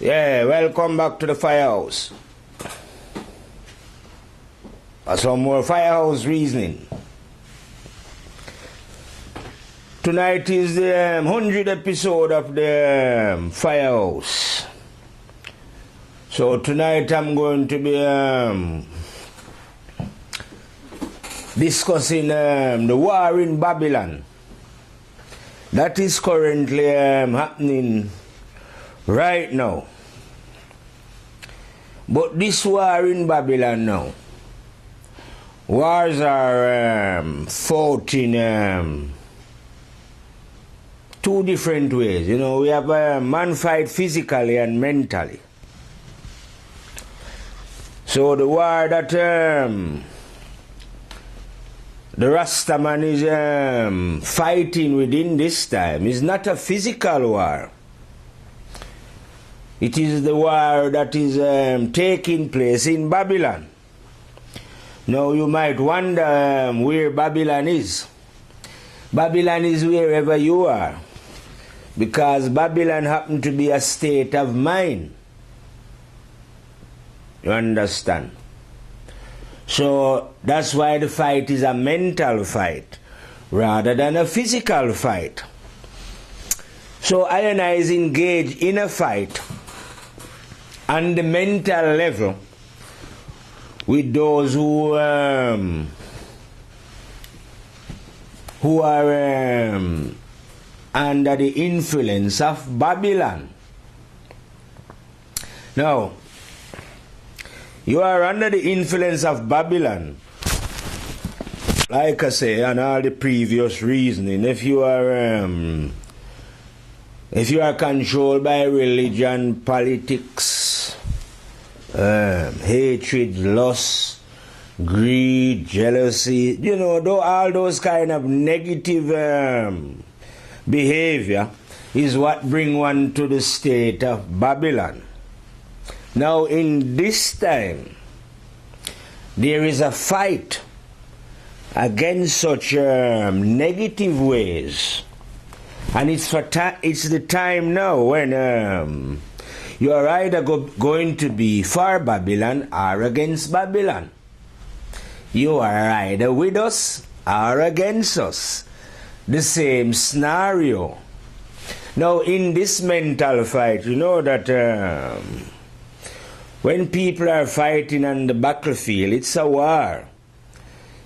Yeah, welcome back to the firehouse. Some more firehouse reasoning. Tonight is the 100th episode of the firehouse. So tonight I'm going to be discussing the war in Babylon. That is currently happening right now. But this war in Babylon now, wars are fought in two different ways. You know, we have man fight physically and mentally. So the war that the Rastaman is fighting within this time is not a physical war. It is the war that is taking place in Babylon. Now you might wonder where Babylon is. Babylon is wherever you are, because Babylon happens to be a state of mind. You understand? So that's why the fight is a mental fight rather than a physical fight. So I and I is engaged in a fight on the mental level with those who are under the influence of Babylon. Now, you are under the influence of Babylon, like I say, and all the previous reasoning. If you are controlled by religion, politics, hatred, lust, greed, jealousy, you know, all those kind of negative behavior is what bring one to the state of Babylon. Now in this time, there is a fight against such negative ways. And it's the time now when you are either going to be for Babylon or against Babylon. You are either with us or against us. The same scenario. Now in this mental fight, you know that when people are fighting on the battlefield, it's a war.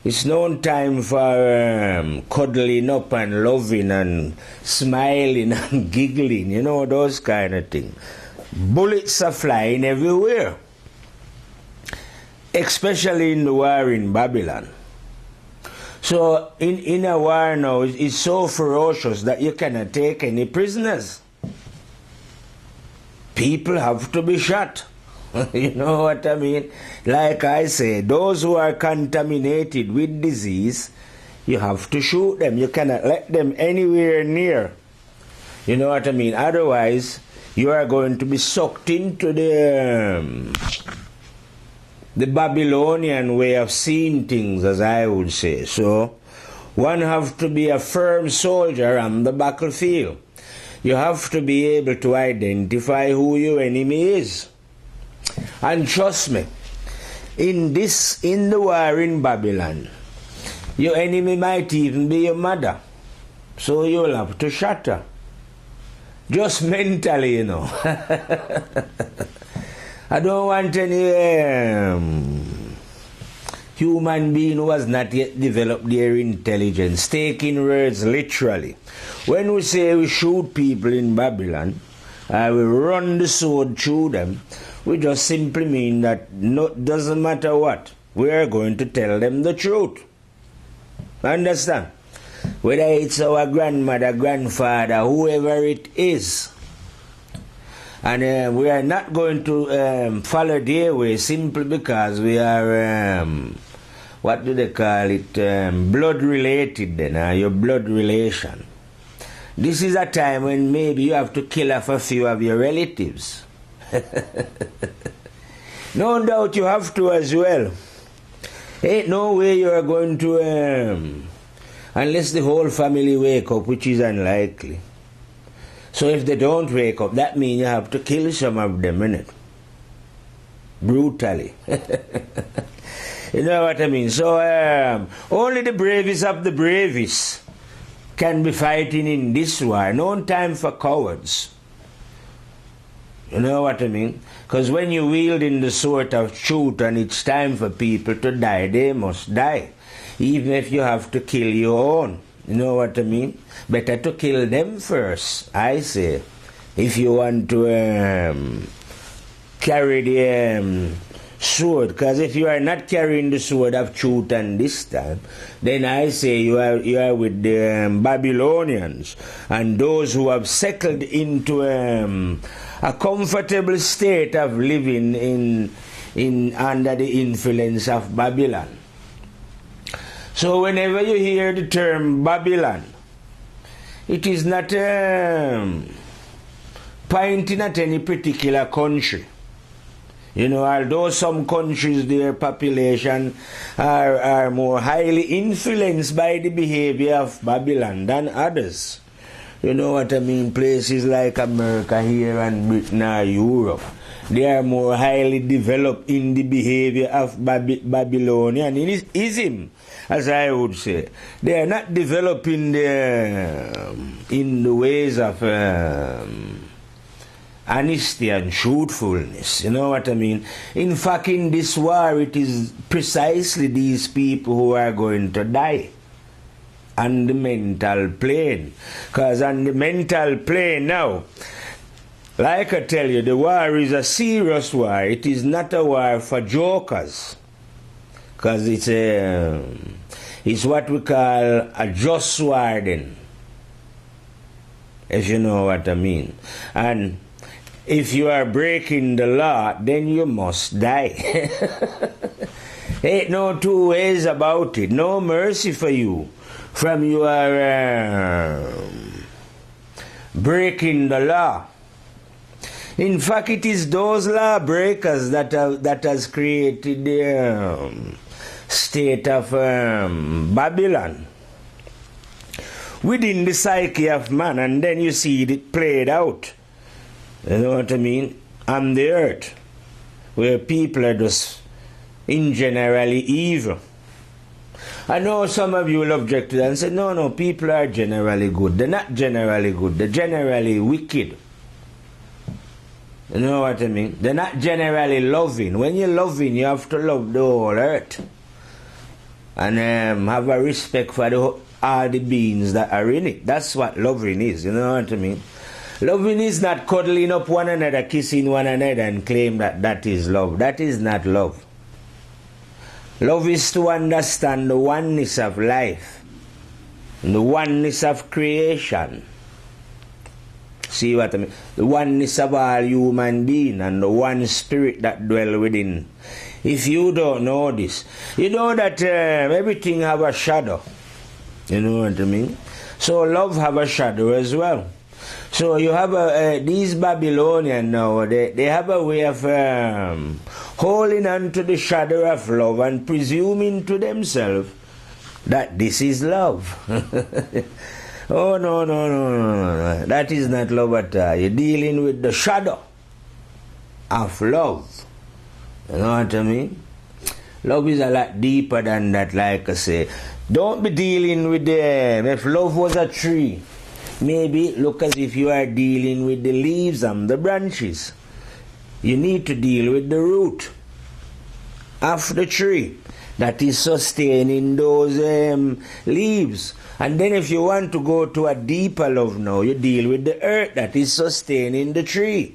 It's no time for cuddling up and loving and smiling and giggling, you know, those kind of things. Bullets are flying everywhere, especially in the war in Babylon. So in a war now, it's so ferocious that you cannot take any prisoners. People have to be shot. You know what I mean? Like I say, those who are contaminated with disease, you have to shoot them. You cannot let them anywhere near. You know what I mean? Otherwise, you are going to be sucked into the Babylonian way of seeing things, as I would say. So, one have to be a firm soldier on the battlefield. You have to be able to identify who your enemy is. And trust me, in the war in Babylon, your enemy might even be your mother. So you'll have to shut her. Just mentally, you know. I don't want any human being who has not yet developed their intelligence taking words literally. When we say we shoot people in Babylon, I will run the sword through them, we just simply mean that doesn't matter what, we are going to tell them the truth. Understand? Whether it's our grandmother, grandfather, whoever it is. And we are not going to follow their way simply because we are, what do they call it, blood related then, your blood relation. This is a time when maybe you have to kill off a few of your relatives. No doubt you have to as well. Ain't no way you are going to, unless the whole family wake up, which is unlikely. So So if they don't wake up, that means you have to kill some of them, innit? Brutally. You know what I mean? So only the bravest of the bravest can be fighting in this war. No time for cowards. You know what I mean? Because when you wield in the sword of truth and it's time for people to die, they must die. Even if you have to kill your own. You know what I mean? Better to kill them first, I say. If you want to carry the sword. Because if you are not carrying the sword of truth and this time, then I say you are with the Babylonians and those who have settled into a comfortable state of living in under the influence of Babylon. So whenever you hear the term Babylon, it is not pointing at any particular country. You know, although some countries, their population are more highly influenced by the behavior of Babylon than others. You know what I mean? Places like America here and Britain or Europe, they are more highly developed in the behavior of Babylonianism, as I would say. They are not developing in the ways of honesty and truthfulness. You know what I mean? In fact, in this war, it is precisely these people who are going to die on the mental plane. Because on the mental plane now, like I tell you, the war is a serious war. It is not a war for jokers. Because it's what we call a just war then. If you know what I mean. And if you are breaking the law, then you must die. Ain't no two ways about it. No mercy for you. From you are breaking the law. In fact, it is those lawbreakers that has created the state of Babylon within the psyche of man, and then you see it played out. You know what I mean? On the earth, where people are just in generally evil. I know some of you will object to that and say, no, people are generally good. They're not generally good. They're generally wicked. You know what I mean? They're not generally loving. When you're loving, you have to love the whole earth. And have a respect for all the beings that are in it. That's what loving is. You know what I mean? Loving is not cuddling up one another, kissing one another and claim that is love. That is not love. Love is to understand the oneness of life, the oneness of creation. See what I mean? The oneness of all human beings and the one spirit that dwell within. If you don't know this, you know that everything have a shadow. You know what I mean? So love have a shadow as well. So you have these Babylonians now, they have a way of holding on to the shadow of love and presuming to themselves that this is love. Oh, no. That is not love at all. You're dealing with the shadow of love. You know what I mean? Love is a lot deeper than that, like I say. Don't be dealing with them. If love was a tree, maybe look as if you are dealing with the leaves and the branches. You need to deal with the root of the tree that is sustaining those leaves. And then if you want to go to a deeper love now, you deal with the earth that is sustaining the tree.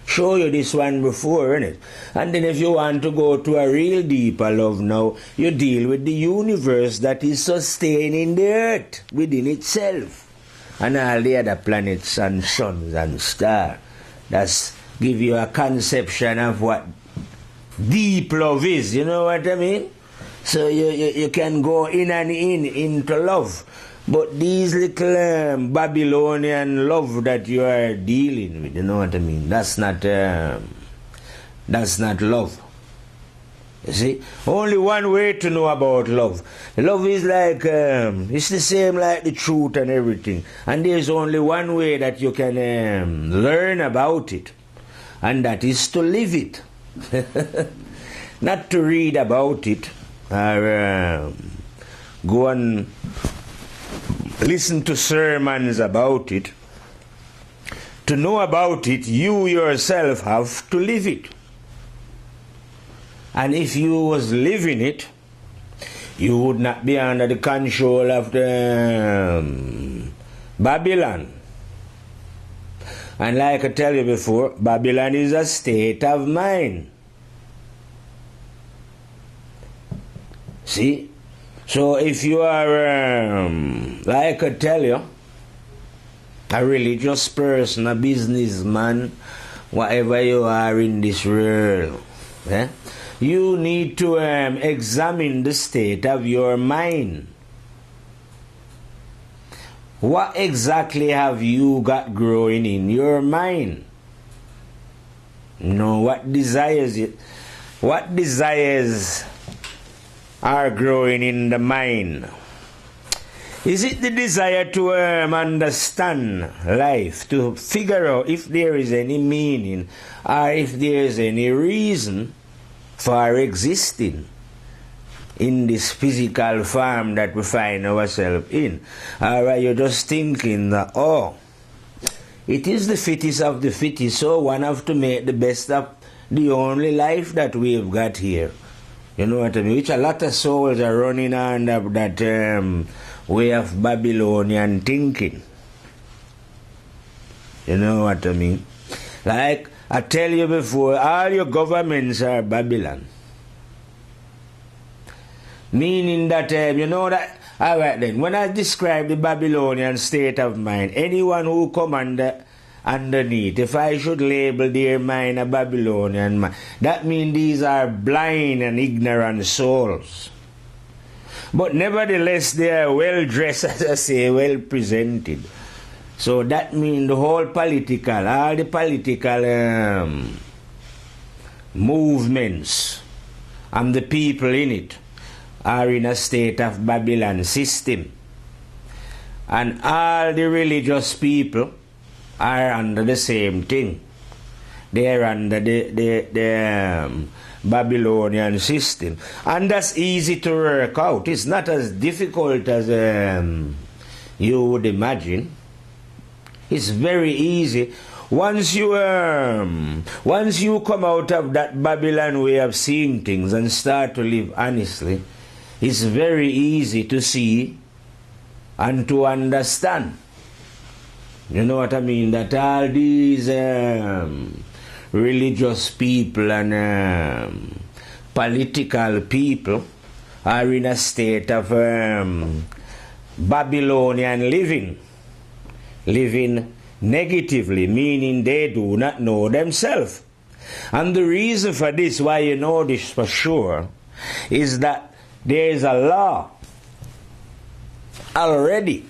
Show you this one before, innit? And then if you want to go to a real deeper love now, you deal with the universe that is sustaining the earth within itself. And all the other planets and suns and stars. That's give you a conception of what deep love is. You know what I mean? So you can go in and into love. But these little Babylonian love that you are dealing with, you know what I mean? That's not love. You see, only one way to know about love. Love is like, it's the same like the truth and everything. And there's only one way that you can learn about it. And that is to live it. Not to read about it or go and listen to sermons about it. To know about it, you yourself have to live it. And if you was living it, you would not be under the control of the Babylon. And like I tell you before, Babylon is a state of mind. See? So if you are, like I tell you, a religious person, a businessman, whatever you are in this world, you need to examine the state of your mind. What exactly have you got growing in your mind? What desires it? What desires are growing in the mind? Is it the desire to understand life, to figure out if there is any meaning or if there is any reason for existing in this physical form that we find ourselves in? Or are you just thinking that, it is the fittest of the fittest, so one have to make the best of the only life that we've got here? You know what I mean? Which a lot of souls are running on that way of Babylonian thinking. You know what I mean? Like I tell you before, all your governments are Babylon. Meaning that, alright then, when I describe the Babylonian state of mind, anyone who come underneath, if I should label their mind a Babylonian mind, that means these are blind and ignorant souls. But nevertheless, they are well dressed, as I say, well presented. So that means the whole all the political movements and the people in it are in a state of Babylon system. And all the religious people are under the same thing. They are under the Babylonian system. And that's easy to work out. It's not as difficult as you would imagine. It's very easy. Once you come out of that Babylon way of seeing things and start to live honestly, it's very easy to see and to understand. You know what I mean? That all these religious people and political people are in a state of Babylonian living negatively, meaning they do not know themselves. And the reason for this, why you know this for sure, is that there is a law already.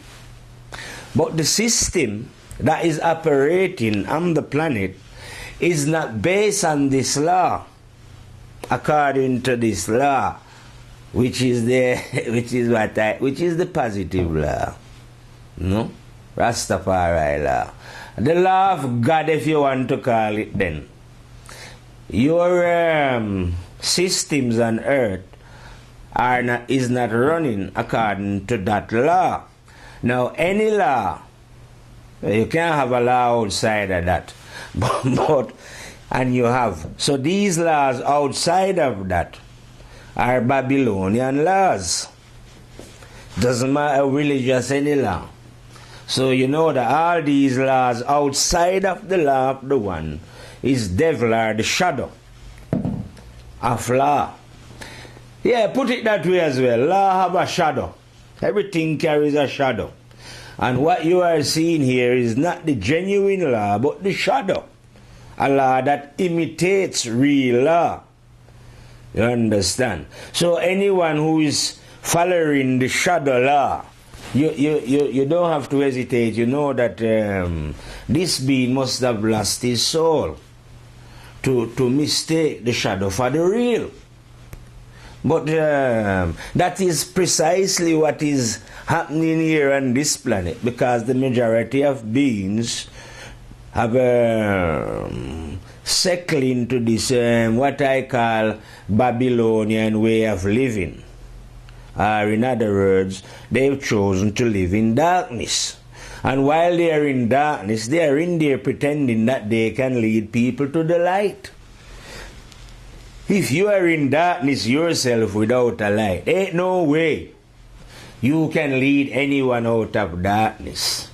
But the system that is operating on the planet is not based on this law, according to this law, which is the positive law, no, Rastafari law, the law of God, if you want to call it. Then your systems on earth is not running according to that law. Now, any law, you can't have a law outside of that. And you have. So these laws outside of that are Babylonian laws. Doesn't matter religious any law. So you know that all these laws outside of the law of the one is devil or the shadow of law. Yeah, put it that way as well. Law have a shadow. Everything carries a shadow. And what you are seeing here is not the genuine law, but the shadow. A law that imitates real law. You understand? So anyone who is following the shadow law, you don't have to hesitate. You know that this being must have lost his soul to mistake the shadow for the real. But that is precisely what is happening here on this planet, because the majority of beings have settled into this what I call Babylonian way of living. Or in other words, they've chosen to live in darkness. And while they are in darkness, they are in there pretending that they can lead people to the light. If you are in darkness yourself without a light, ain't no way you can lead anyone out of darkness.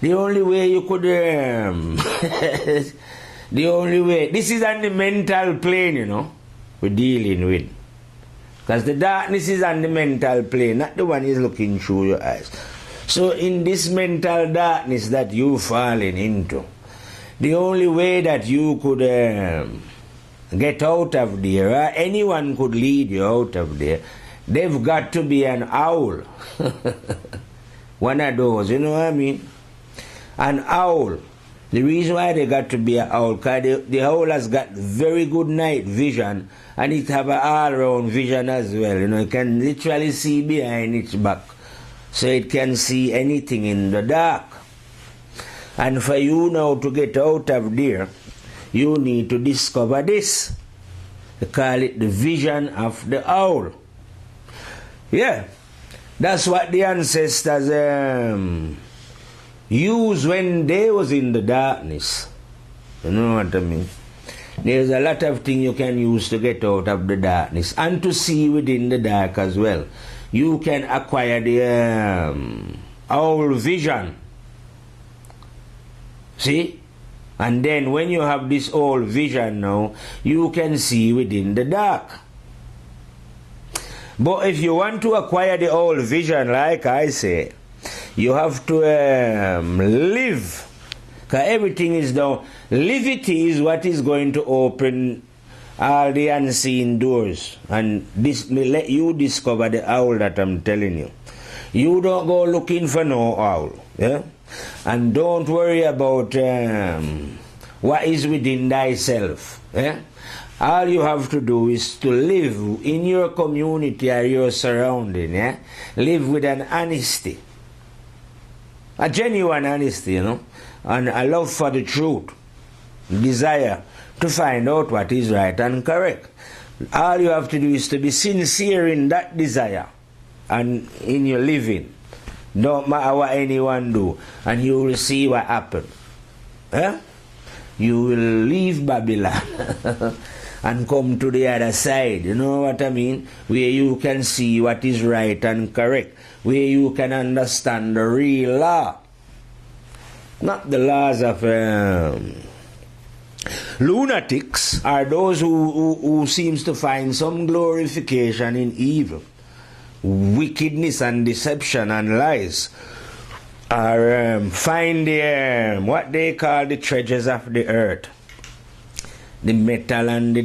The only way you could, the only way, this is on the mental plane, you know, we're dealing with. Because the darkness is on the mental plane, not the one is looking through your eyes. So in this mental darkness that you've fallen into, the only way that you could get out of there, or anyone could lead you out of there, they've got to be an owl. One of those, you know what I mean? An owl. The reason why they got to be an owl, because the owl has got very good night vision, and it have an all-round vision as well. You know, it can literally see behind its back. So it can see anything in the dark. And for you now to get out of there, you need to discover this. They call it the vision of the owl. Yeah, that's what the ancestors used when they was in the darkness. You know what I mean? There's a lot of things you can use to get out of the darkness and to see within the dark as well. You can acquire the owl vision. See? And then when you have this old vision now, you can see within the dark. But if you want to acquire the old vision, like I say, you have to live. Because everything is down. Livity is what is going to open all the unseen doors. And this may let you discover the owl that I'm telling you. You don't go looking for no owl. Yeah? And don't worry about what is within thyself. Yeah? All you have to do is to live in your community or your surrounding. Yeah? Live with an honesty. A genuine honesty, you know. And a love for the truth. Desire to find out what is right and correct. All you have to do is to be sincere in that desire and in your living. Don't matter what anyone do, and you will see what happens. Eh? You will leave Babylon and come to the other side. You know what I mean? Where you can see what is right and correct. Where you can understand the real law. Not the laws of lunatics are those who seems to find some glorification in evil, wickedness and deception and lies, or find the what they call the treasures of the earth, the metal and the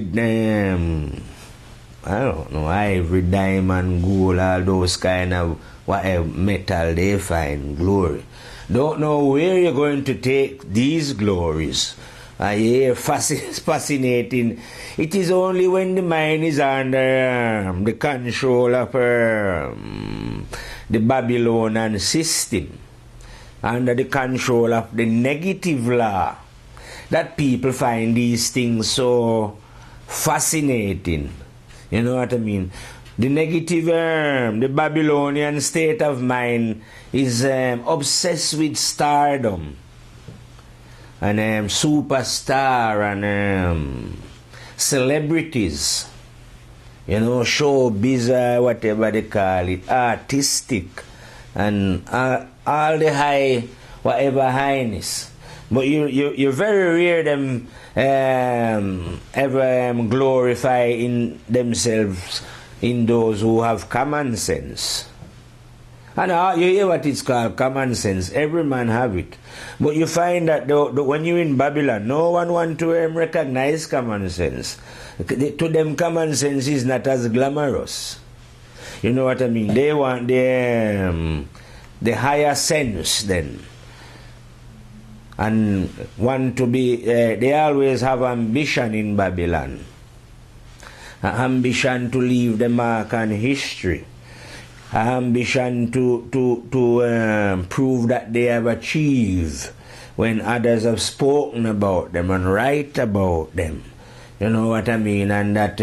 I don't know, ivory, diamond, gold, all those kind of whatever metal they find glory. Don't know where you're going to take these glories. Yeah, fascinating. It is only when the mind is under the control of the Babylonian system, under the control of the negative law, that people find these things so fascinating. You know what I mean? The negative, the Babylonian state of mind is obsessed with stardom and superstar and celebrities, you know, showbiz, whatever they call it, artistic, and all the high, whatever highness. But you very rare them ever glorify in themselves in those who have common sense. And you hear what it's called, common sense. Every man have it. But you find that when you're in Babylon, no one want to recognize common sense. To them, common sense is not as glamorous. You know what I mean? They want the higher sense then. And want to be, they always have ambition in Babylon. an ambition to leave the mark on history, an ambition to prove that they have achieved when others have spoken about them and write about them. You know what I mean? And that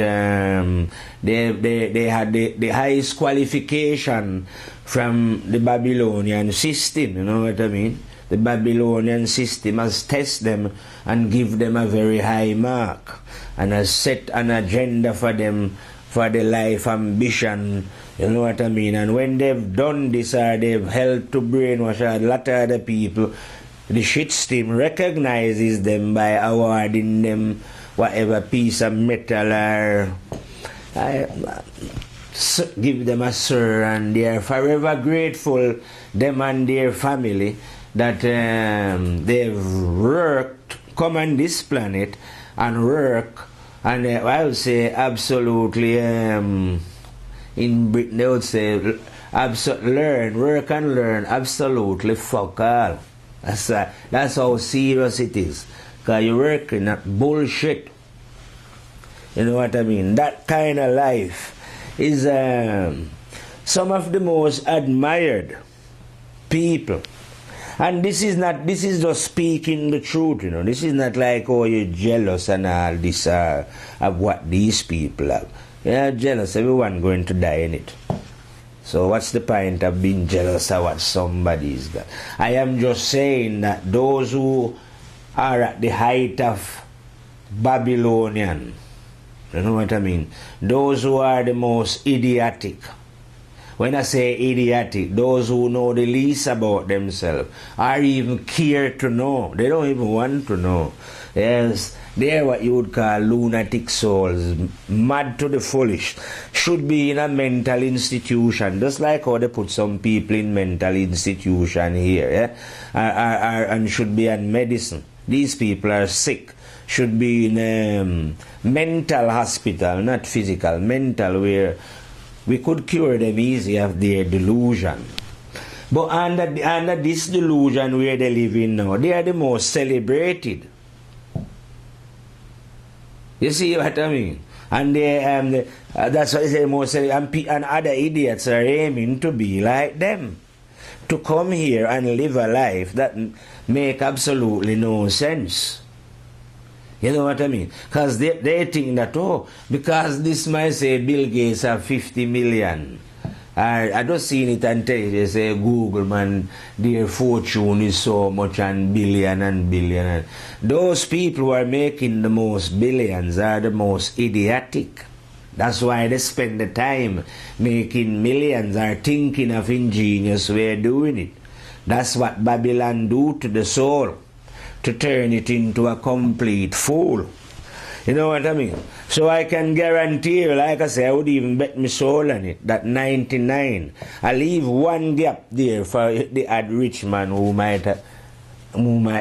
they had the highest qualification from the Babylonian system. You know what I mean? The Babylonian system has tested them and give them a very high mark and has set an agenda for them for the life ambition. You know what I mean? And when they've done this or they've helped to brainwash a lot of other people, the shit steam recognizes them by awarding them whatever piece of metal or give them a sir, and they are forever grateful, them and their family, that they've worked, come on this planet and work, and I would say absolutely, in Britain they would say, learn, work and learn, absolutely fuck all. That's how serious it is. Because you're working at bullshit. You know what I mean? That kind of life is some of the most admired people. And this is just speaking the truth, you know. This is not like, oh, you're jealous and all this of what these people have. You're jealous, everyone going to die in it. So what's the point of being jealous of what somebody's got? I am just saying that those who are at the height of Babylonian, you know what I mean? Those who are the most idiotic. When I say idiotic, those who know the least about themselves, or even care to know. They don't even want to know. Yes, they're what you would call lunatic souls, mad to the foolish. Should be in a mental institution, just like how they put some people in mental institution here, and should be in medicine. These people are sick. Should be in mental hospital, not physical, mental, where we could cure them easy of their delusion. But under this delusion where they live in now, they are the most celebrated. You see what I mean? And they, that's why they say most celebrated. And other idiots are aiming to be like them. To come here and live a life that make absolutely no sense. You know what I mean? Because they think that, oh, because this might say Bill Gates have 50 million. I just seen it and tell you, they say Google, man, their fortune is so much and billion and billion. Those people who are making the most billions are the most idiotic. That's why they spend the time making millions or thinking of ingenious way of doing it. That's what Babylon do to the soul, to turn it into a complete fool. You know what I mean? So I can guarantee you, like I say, I would even bet my soul on it, that 99. I leave one gap there for the rich man who might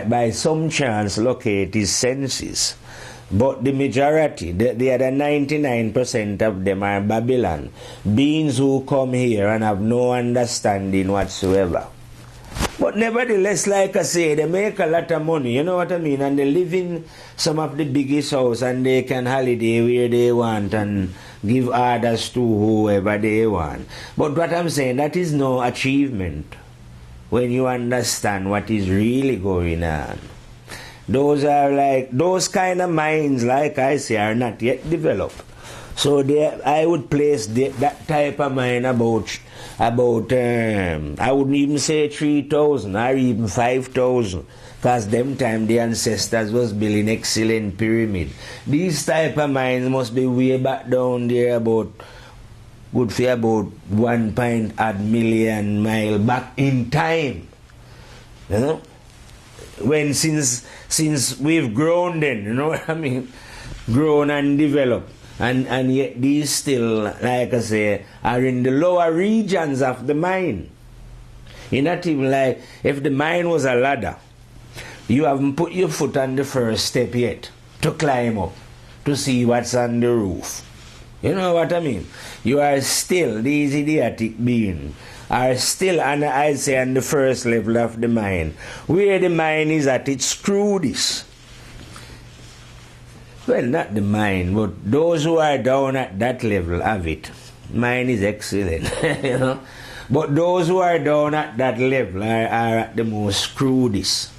by some chance locate his senses. But the majority, the other 99% of them are Babylon, beings who come here and have no understanding whatsoever. But nevertheless, like I say, they make a lot of money, you know what I mean? And they live in some of the biggest houses and they can holiday where they want and give orders to whoever they want. But what I'm saying, that is no achievement when you understand what is really going on. Those are like, those kind of minds, like I say, are not yet developed. So I would place that type of mind about I wouldn't even say 3,000 or even 5,000, because them time the ancestors was building excellent pyramid. These type of minds must be way back down there about 1.8 million miles back in time. You know? When since we've grown then, you know what I mean? Grown and developed. And yet these still, like I say, are in the lower regions of the mind. It's not even like, if the mind was a ladder, you haven't put your foot on the first step yet to climb up, to see what's on the roof. You know what I mean? You are still, these idiotic beings, are still, I say, on the first level of the mind. Where the mind is at its crudest. Well, not the mind, but those who are down at that level have it. Mine is excellent, you know. But those who are down at that level are at the most crudest.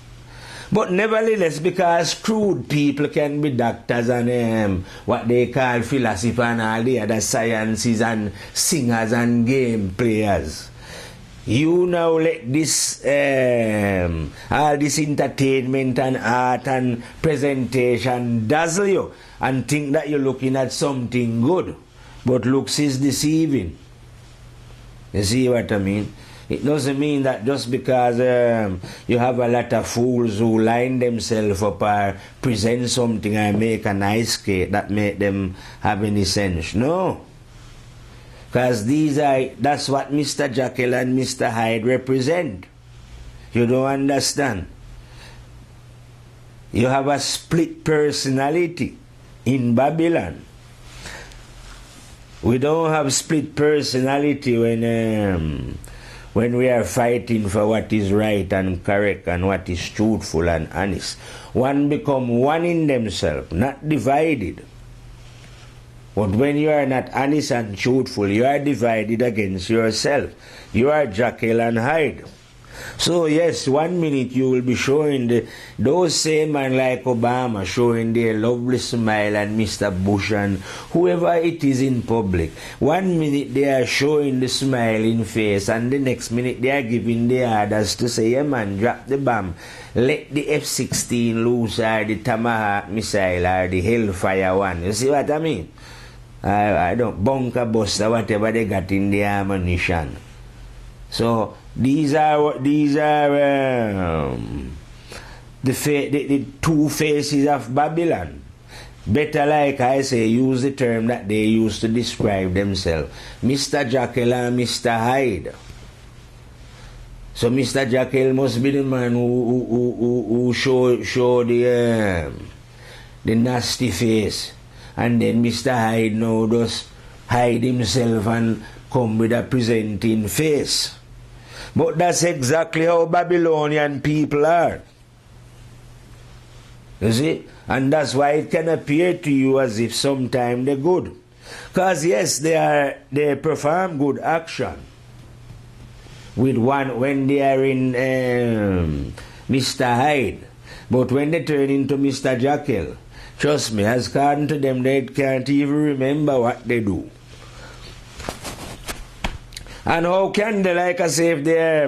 But nevertheless, because crude people can be doctors and what they call philosophy and all the other sciences and singers and game players, you now let this all this entertainment and art and presentation dazzle you and think that you're looking at something good, but looks is deceiving. You see what I mean? It doesn't mean that just because you have a lot of fools who line themselves up or present something and make a nice cake that make them have any sense. No. Because that's what Mr. Jekyll and Mr. Hyde represent. You don't understand. You have a split personality in Babylon. We don't have split personality when we are fighting for what is right and correct and what is truthful and honest. One become one in themselves, not divided. But when you are not honest and truthful, you are divided against yourself. You are Jekyll and Hyde. So yes, 1 minute you will be showing those same man like Obama showing their lovely smile and Mr. Bush and whoever it is in public. 1 minute they are showing the smiling face and the next minute they are giving the orders to say, yeah man, drop the bomb. Let the F-16 loose or the Tomahawk missile or the Hellfire one. You see what I mean? I don't bunker bust or whatever they got in the ammunition. So these are the two faces of Babylon. Better, like I say, use the term that they used to describe themselves, Mr. Jekyll and Mr. Hyde. So Mr. Jekyll must be the man who show the nasty face, and then Mr. Hyde now does hide himself and come with a presenting face. But that's exactly how Babylonian people are. You see? And that's why it can appear to you as if sometimes they're good. Because yes, they perform good action. With one when they are in Mr. Hyde. But when they turn into Mr. Jekyll, trust me, as according to them, they can't even remember what they do. And how can they, like I say, if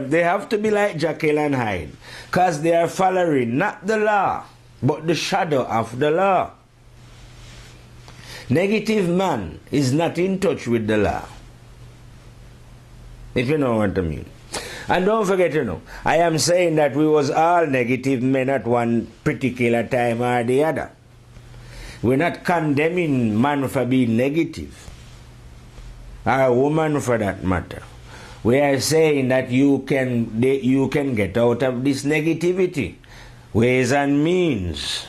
they have to be like Jekyll and Hyde, because they are following not the law, but the shadow of the law. Negative man is not in touch with the law, if you know what I mean. And don't forget, I am saying that we was all negative men at one particular time or the other. We're not condemning man for being negative, or a woman for that matter. We are saying that you can get out of this negativity. Ways and means.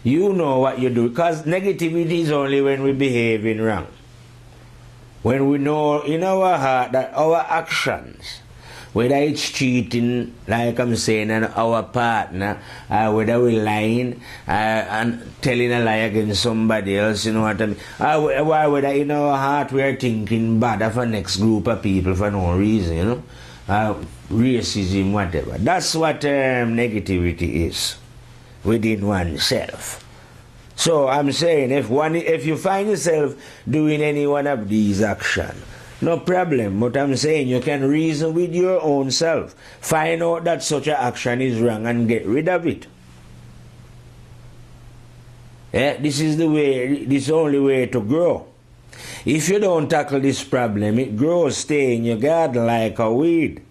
You know what you do. Because negativity is only when we're behaving wrong. When we know in our heart that our actions, whether it's cheating, like I'm saying, on our partner, whether we're lying and telling a lie against somebody else, you know what I mean? Whether in our heart we're thinking bad of a next group of people for no reason, racism, whatever. That's what negativity is within oneself. So I'm saying, if you find yourself doing any one of these actions, no problem, but I'm saying you can reason with your own self. Find out that such an action is wrong and get rid of it. This is the only way to grow. If you don't tackle this problem, it grows, stay in your garden like a weed.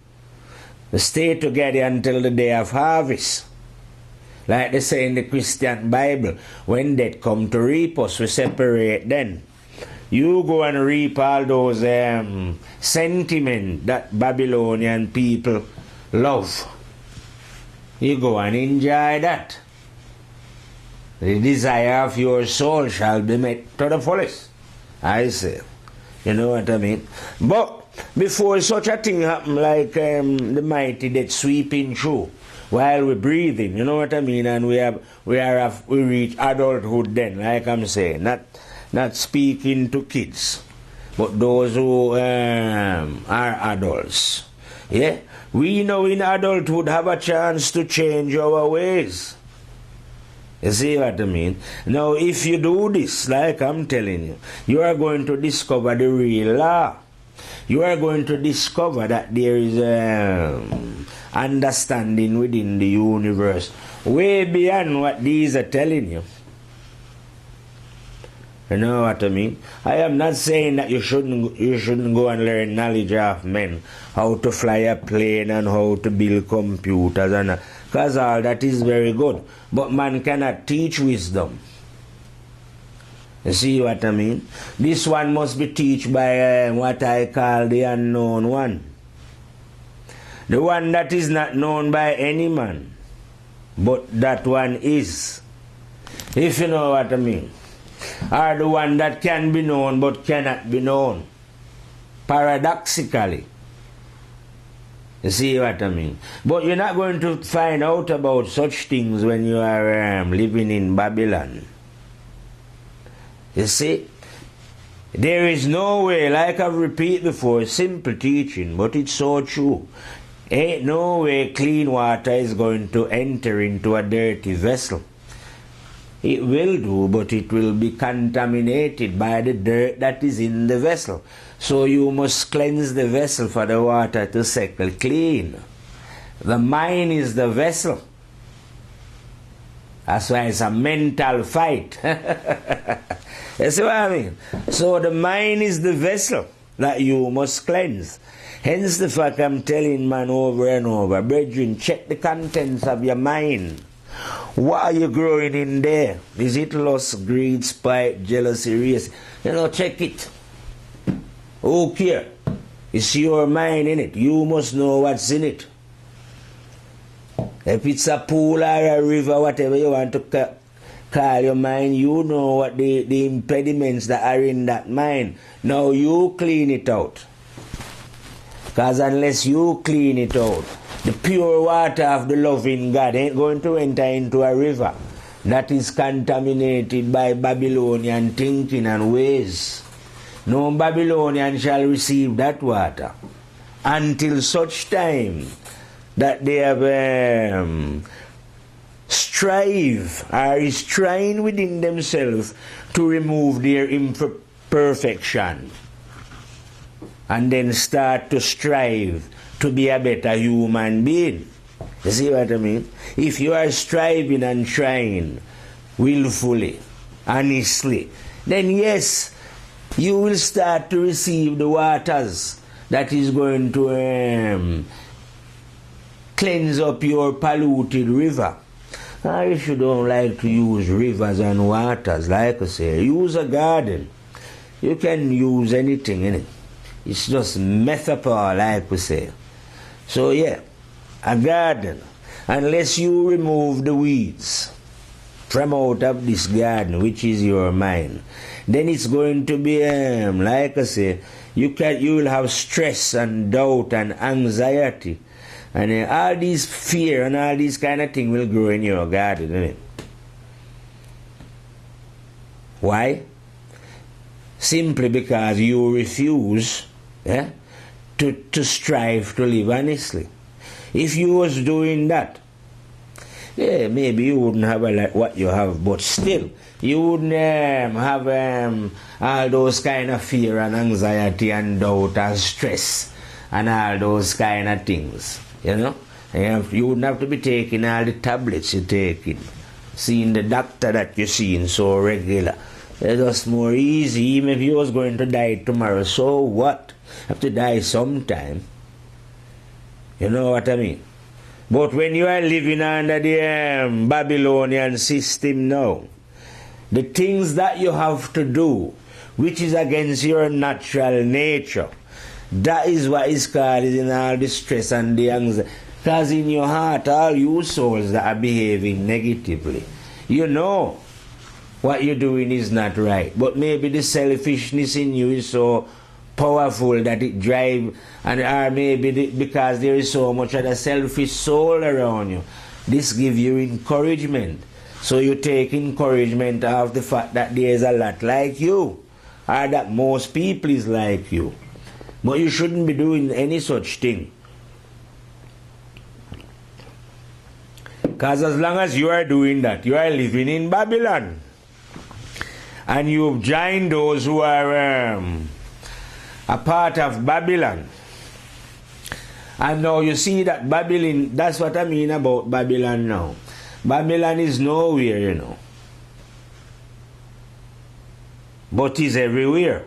Stay together until the day of harvest. Like they say in the Christian Bible, when death come to reap us, we separate then. You go and reap all those sentiment that Babylonian people love. You go and enjoy that. The desire of your soul shall be met to the fullest, I say. You know what I mean? But before such a thing happen, like the mighty death sweeping through, while we're breathing, you know what I mean? And we reach adulthood then, like I'm saying, not speaking to kids, but those who are adults. Yeah, we know in adulthood have a chance to change our ways. You see what I mean? Now, if you do this, like I'm telling you, you are going to discover the real law. You are going to discover that there is understanding within the universe way beyond what these are telling you. You know what I mean? I am not saying that you shouldn't go and learn knowledge of men, how to fly a plane and how to build computers, and because all that is very good. But man cannot teach wisdom. You see what I mean? This one must be taught by what I call the unknown one. The one that is not known by any man. But that one is. If you know what I mean. Or the one that can be known but cannot be known. Paradoxically. You see what I mean? But you're not going to find out about such things when you are living in Babylon. You see? There is no way, like I've repeated before, simple teaching, but it's so true. Ain't no way clean water is going to enter into a dirty vessel. It will do, but it will be contaminated by the dirt that is in the vessel. So you must cleanse the vessel for the water to settle clean. The mind is the vessel. That's why it's a mental fight. You see what I mean? So the mind is the vessel that you must cleanse. Hence the fact I'm telling man over and over, brethren, check the contents of your mind. What are you growing in there? Is it lust, greed, spite, jealousy, race? You know, check it. Who care? It's your mind in it. You must know what's in it. If it's a pool or a river, whatever you want to call your mind, you know what the impediments that are in that mind. Now you clean it out. Because unless you clean it out, the pure water of the loving God ain't going to enter into a river that is contaminated by Babylonian thinking and ways. No Babylonian shall receive that water until such time that they have strive or is trying within themselves to remove their imperfection and then start to strive to be a better human being. You see what I mean? If you are striving and trying willfully, honestly, then yes, you will start to receive the waters that is going to cleanse up your polluted river. If you don't like to use rivers and waters, like I say, use a garden. You can use anything in it. It's just metaphor, like we say. So yeah, a garden. Unless you remove the weeds from out of this garden, which is your mind, then it's going to be, like I say, you will have stress and doubt and anxiety. And all these fear and all these kind of things will grow in your garden, isn't it? Why? Simply because you refuse to strive to live honestly. If you was doing that, yeah, maybe you wouldn't have like what you have, but still, you wouldn't have all those kind of fear and anxiety and doubt and stress and all those kind of things. You know, you wouldn't have to be taking all the tablets you're taking, seeing the doctor that you're seeing so regular. It's just more easy. Even if you was going to die tomorrow, so what? You have to die sometime. You know what I mean? But when you are living under the Babylonian system now, the things that you have to do, which is against your natural nature, that is what is causing all the stress and the anxiety. Because in your heart, all you souls that are behaving negatively, you know what you're doing is not right. But maybe the selfishness in you is so powerful that it drive, and or maybe because there is so much of the selfish soul around you. This give you encouragement. So you take encouragement of the fact that there is a lot like you, or that most people is like you. But you shouldn't be doing any such thing. Because as long as you are doing that, you are living in Babylon. And you've joined those who are a part of Babylon. And now you see that Babylon, that's what I mean about Babylon now. Babylon is nowhere, you know. But it's everywhere.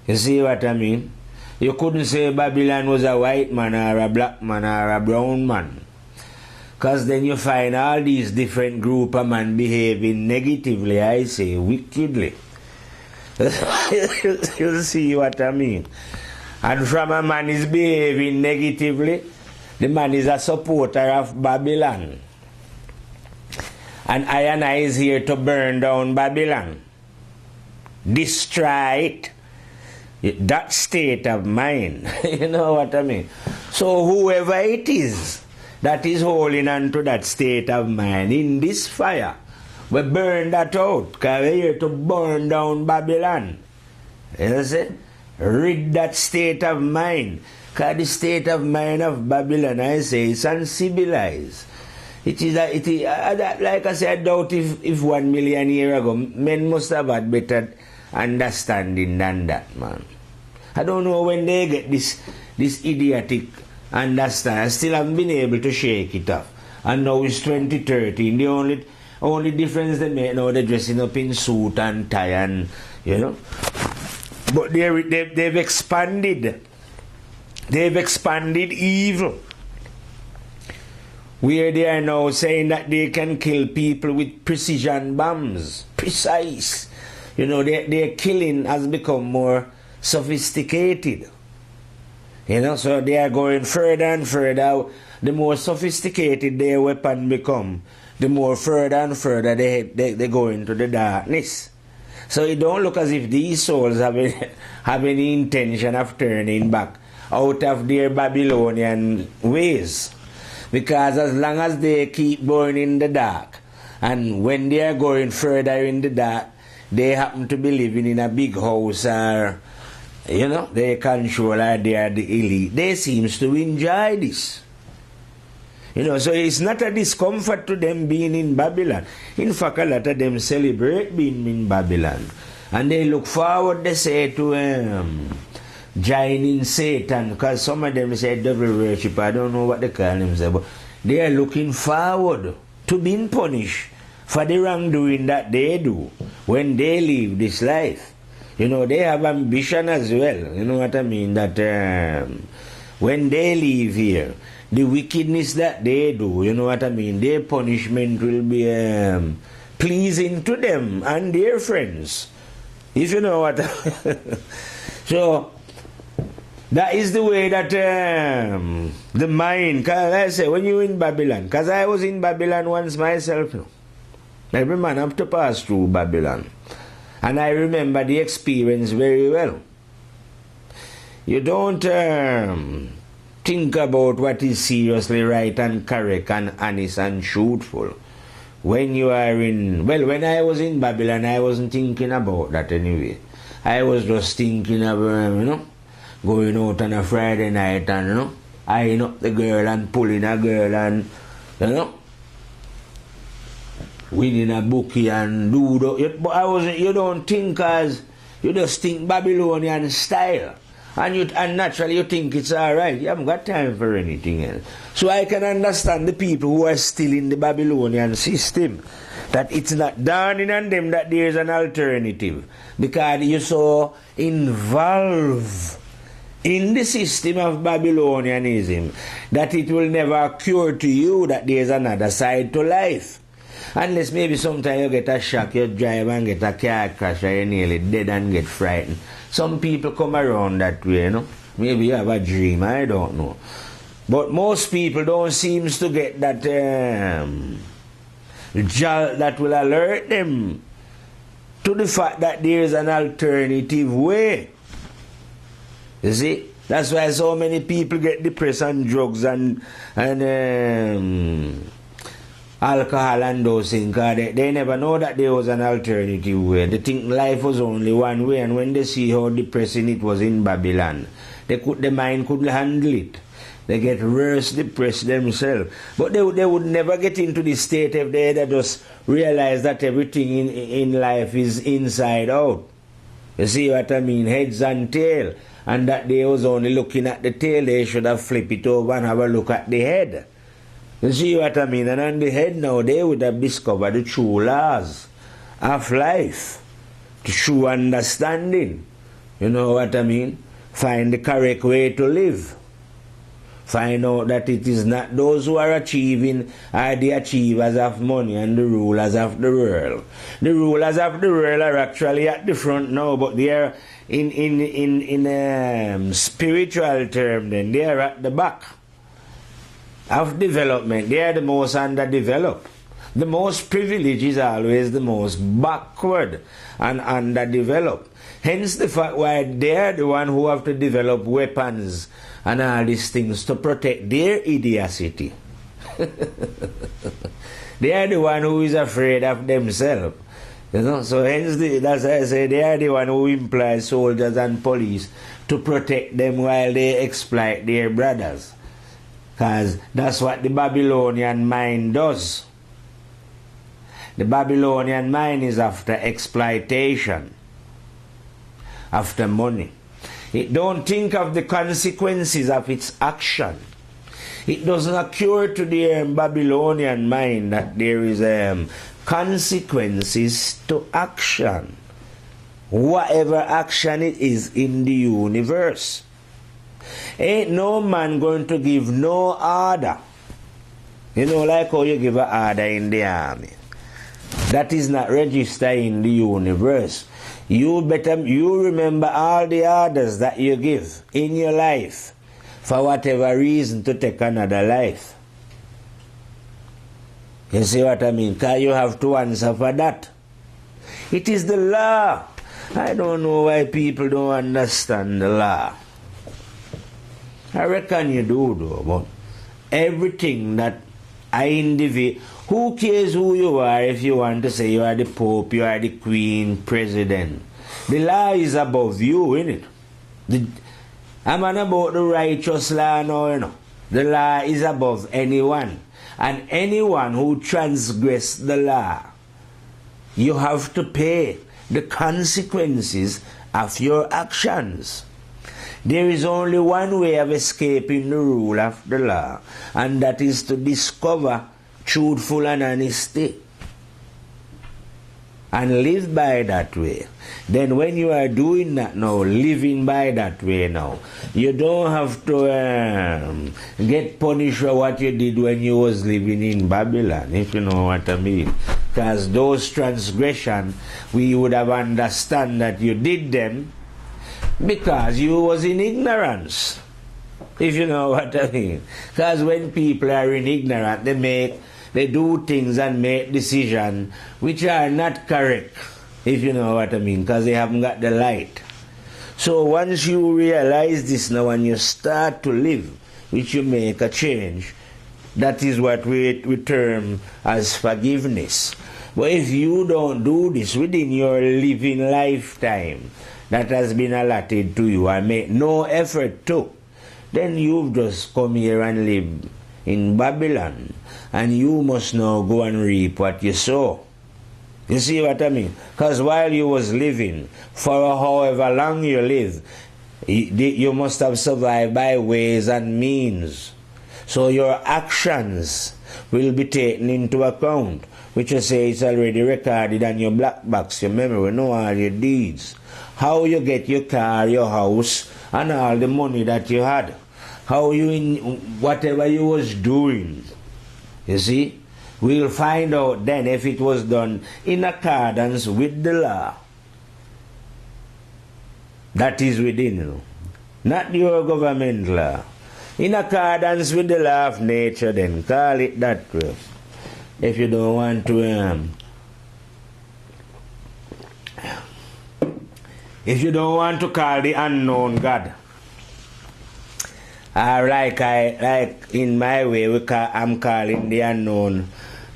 You see what I mean? You couldn't say Babylon was a white man or a black man or a brown man. Because then you find all these different group of men behaving negatively, I say, wickedly. You see what I mean? And from a man is behaving negatively, the man is a supporter of Babylon. And I is here to burn down Babylon. Destroy it. That state of mind. You know what I mean? So whoever it is that is holding on to that state of mind in this fire, we burn that out, because we're here to burn down Babylon. You see? Rid that state of mind. Because the state of mind of Babylon, I say, is uncivilized. It is, like I said, I doubt if 1 million years ago, men must have had better understanding than that, man. I don't know when they get this idiotic understand. I still haven't been able to shake it off. And now it's 2013. The only difference they make now, they're dressing up in suit and tie and, you know. But they've expanded. They've expanded evil. Where they are now saying that they can kill people with precision bombs. Precise. You know, their killing has become more sophisticated. You know, so they are going further and further. The more sophisticated their weapon become, the more further and further they go into the darkness. So it don't look as if these souls have any intention of turning back out of their Babylonian ways. Because as long as they keep going in the dark, and when they are going further in the dark, they happen to be living in a big house or, you know, they control or they are the elite. They seems to enjoy this. You know, so it's not a discomfort to them being in Babylon. In fact, a lot of them celebrate being in Babylon. And they look forward, they say, to joining Satan. Because some of them say devil worship. I don't know what they call themselves. But they are looking forward to being punished for the wrongdoing that they do when they live this life. You know, they have ambition as well. You know what I mean? That when they leave here, the wickedness that they do, you know what I mean? Their punishment will be pleasing to them and their friends. If you know what I mean. So, that is the way that the mind, because I say, when you're in Babylon, because I was in Babylon once myself. Every man have to pass through Babylon. And I remember the experience very well. You don't think about what is seriously right and correct and honest and truthful. When you are in... Well, when I was in Babylon, I wasn't thinking about that anyway. I was just thinking of, you know, going out on a Friday night and, you know, eyeing up the girl and pulling a girl and, you know, winning a bookie and do the... But I wasn't... You don't think as... You just think Babylonian style. And naturally you think it's alright. You haven't got time for anything else. So I can understand the people who are still in the Babylonian system. That it's not dawning on them that there is an alternative. Because you're so involved in the system of Babylonianism that it will never occur to you that there is another side to life. Unless maybe sometime you get a shock, you drive and get a car crash or you're nearly dead and get frightened. Some people come around that way, you know. Maybe you have a dream, I don't know. But most people don't seem to get that jolt that will alert them to the fact that there is an alternative way. You see? That's why so many people get depressed on drugs and alcohol and those things. They never know that there was an alternative way. They think life was only one way, and when they see how depressing it was in Babylon, the mind couldn't handle it. They get worse depressed themselves. But they would never get into this state if they had just realize that everything in life is inside out. You see what I mean? Heads and tail. And that they was only looking at the tail, they should have flipped it over and have a look at the head. You see what I mean? And on the head now, they would have discovered the true laws of life, the true understanding. You know what I mean? Find the correct way to live. Find out that it is not those who are achieving are the achievers of money and the rulers of the world. The rulers of the world are actually at the front now, but they are in spiritual term, then they are at the back of development. They are the most underdeveloped. The most privileged is always the most backward and underdeveloped. Hence the fact why they are the one who have to develop weapons and all these things to protect their idiocy. They are the one who is afraid of themselves. You know, so hence that's why I say they are the one who employ soldiers and police to protect them while they exploit their brothers. Because that's what the Babylonian mind does. The Babylonian mind is after exploitation, after money. It don't think of the consequences of its action. It doesn't occur to the Babylonian mind that there is consequences to action, whatever action it is in the universe. Ain't no man going to give no order. You know, like how you give an order in the army. That is not registered in the universe. You remember all the orders that you give in your life for whatever reason to take another life. You see what I mean? Because you have to answer for that. It is the law. I don't know why people don't understand the law. I reckon you do though, but everything that who cares who you are if you want to say you are the Pope, you are the Queen, President? The law is above you, innit? I'm on about the righteous law now, you know. The law is above anyone. And anyone who transgress the law, you have to pay the consequences of your actions. There is only one way of escaping the rule of the law, and that is to discover truthful and honesty and live by that way. Then when you are doing that now, living by that way now, you don't have to get punished for what you did when you was living in Babylon, if you know what I mean. Because those transgressions, we would have understand that you did them because you was in ignorance, if you know what I mean. Because when people are in ignorance, they do things and make decisions which are not correct, if you know what I mean, because they haven't got the light. So once you realize this now and you start to live, which you make a change, that is what we term as forgiveness. But if you don't do this within your living lifetime that has been allotted to you and make no effort to, then you've just come here and live in Babylon, and you must now go and reap what you sow. You see what I mean? Because while you was living, for however long you live, you must have survived by ways and means. So your actions will be taken into account, which you say is already recorded on your black box, your memory, know all your deeds. How you get your car, your house, and all the money that you had. How you in whatever you was doing. You see? We'll find out then if it was done in accordance with the law. That is within you. Not your government law. In accordance with the law of nature, then call it that way. If you don't want to if you don't want to call the unknown God, like in my way, I'm calling the unknown,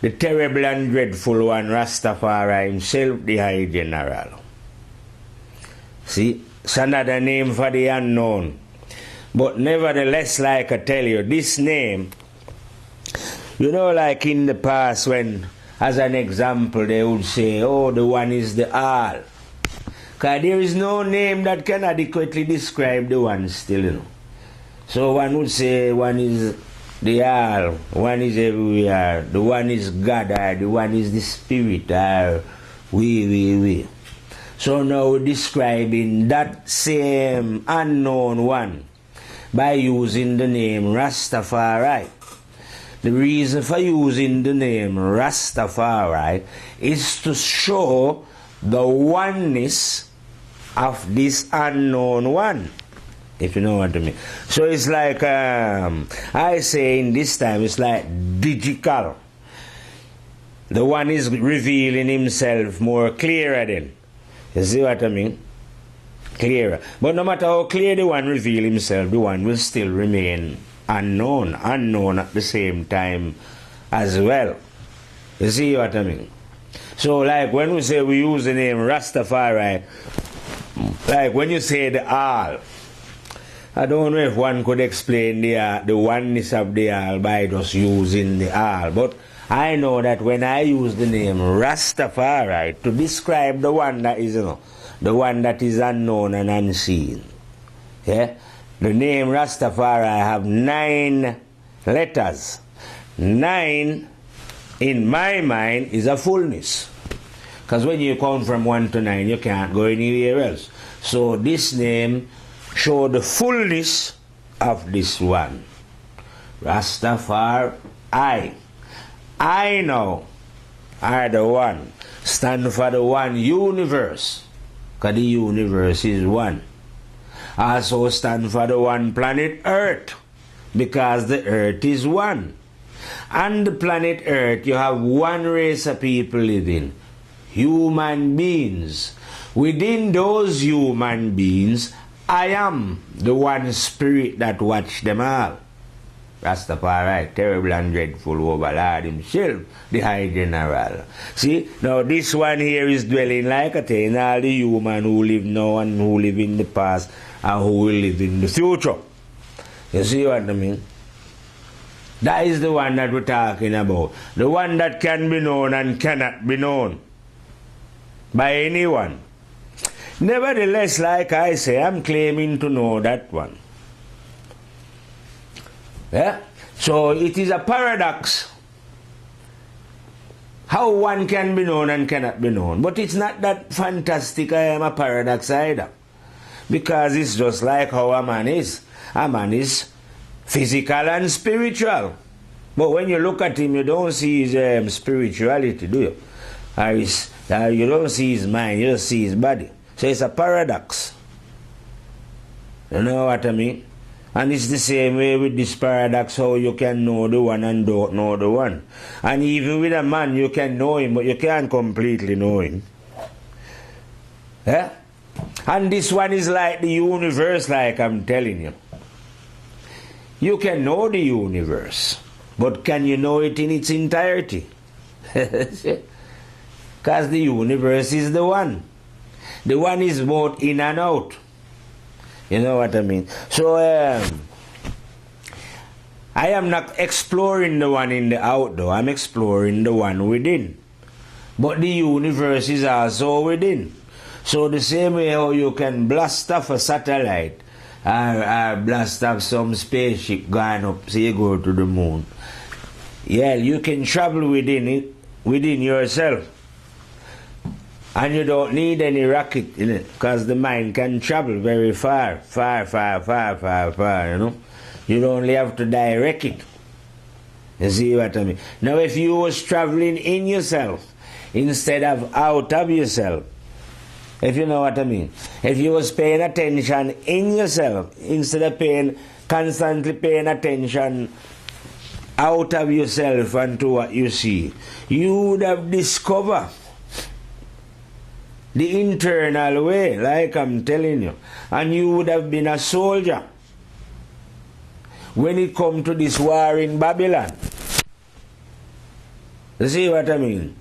the terrible and dreadful one, Rastafari himself, the High General. See, it's another name for the unknown. But nevertheless, like I tell you, this name, you know, like in the past when, as an example, they would say, oh, the one is the all. Because there is no name that can adequately describe the one still, you know. So one would say one is the all, one is everywhere, the one is God, or the one is the Spirit, or we. So now we're describing that same unknown one by using the name Rastafari. The reason for using the name Rastafari is to show the oneness of this unknown one, if you know what I mean. So it's like, I say in this time, it's like digital. The one is revealing himself more clearer then. You see what I mean? Clearer. But no matter how clear the one reveal himself, the one will still remain unknown at the same time as well. You see what I mean? So like when we say we use the name Rastafari, like when you say the all, I don't know if one could explain the oneness of the all by just using the all, but I know that when I use the name Rastafari to describe the one that is, you know, the one that is unknown and unseen, yeah, the name Rastafari have 9 letters. 9 in my mind is a fullness, because when you count from 1 to 9 you can't go anywhere else. So this name show the fullness of this one. Rastafari, I know, are the one, stand for the one universe, because the universe is one. Also stand for the one planet Earth, because the Earth is one. And the planet Earth, you have one race of people living, human beings. Within those human beings, I am the one spirit that watch them all. Rastafari, terrible and dreadful overlord himself, the High General. See, now this one here is dwelling like a thing, all the human who live now and who live in the past and who will live in the future. You see what I mean? That is the one that we're talking about. The one that can be known and cannot be known by anyone. Nevertheless, like I say, I'm claiming to know that one. Yeah? So it is a paradox how one can be known and cannot be known. But it's not that fantastic I am a paradox either. Because it's just like how a man is. A man is physical and spiritual. But when you look at him, you don't see his spirituality, do you? Or you don't see his mind, you just see his body. So it's a paradox. You know what I mean? And it's the same way with this paradox, how you can know the one and don't know the one. And even with a man, you can know him, but you can't completely know him. Yeah? And this one is like the universe, like I'm telling you. You can know the universe, but can you know it in its entirety? Because the universe is the one. The one is both in and out. You know what I mean? So, I am not exploring the one in the out, though. I'm exploring the one within. But the universe is also within. So the same way how you can blast off a satellite or blast off some spaceship going up, say you go to the moon. Yeah, you can travel within it, within yourself. And you don't need any rocket in it, because the mind can travel very far, you know. You only have to direct it. You see what I mean? Now if you was traveling in yourself instead of out of yourself, if you know what I mean, if you was paying attention in yourself instead of constantly paying attention out of yourself and to what you see, you would have discovered the internal way, like I'm telling you, and you would have been a soldier. when it come to this war in Babylon. You see what I mean?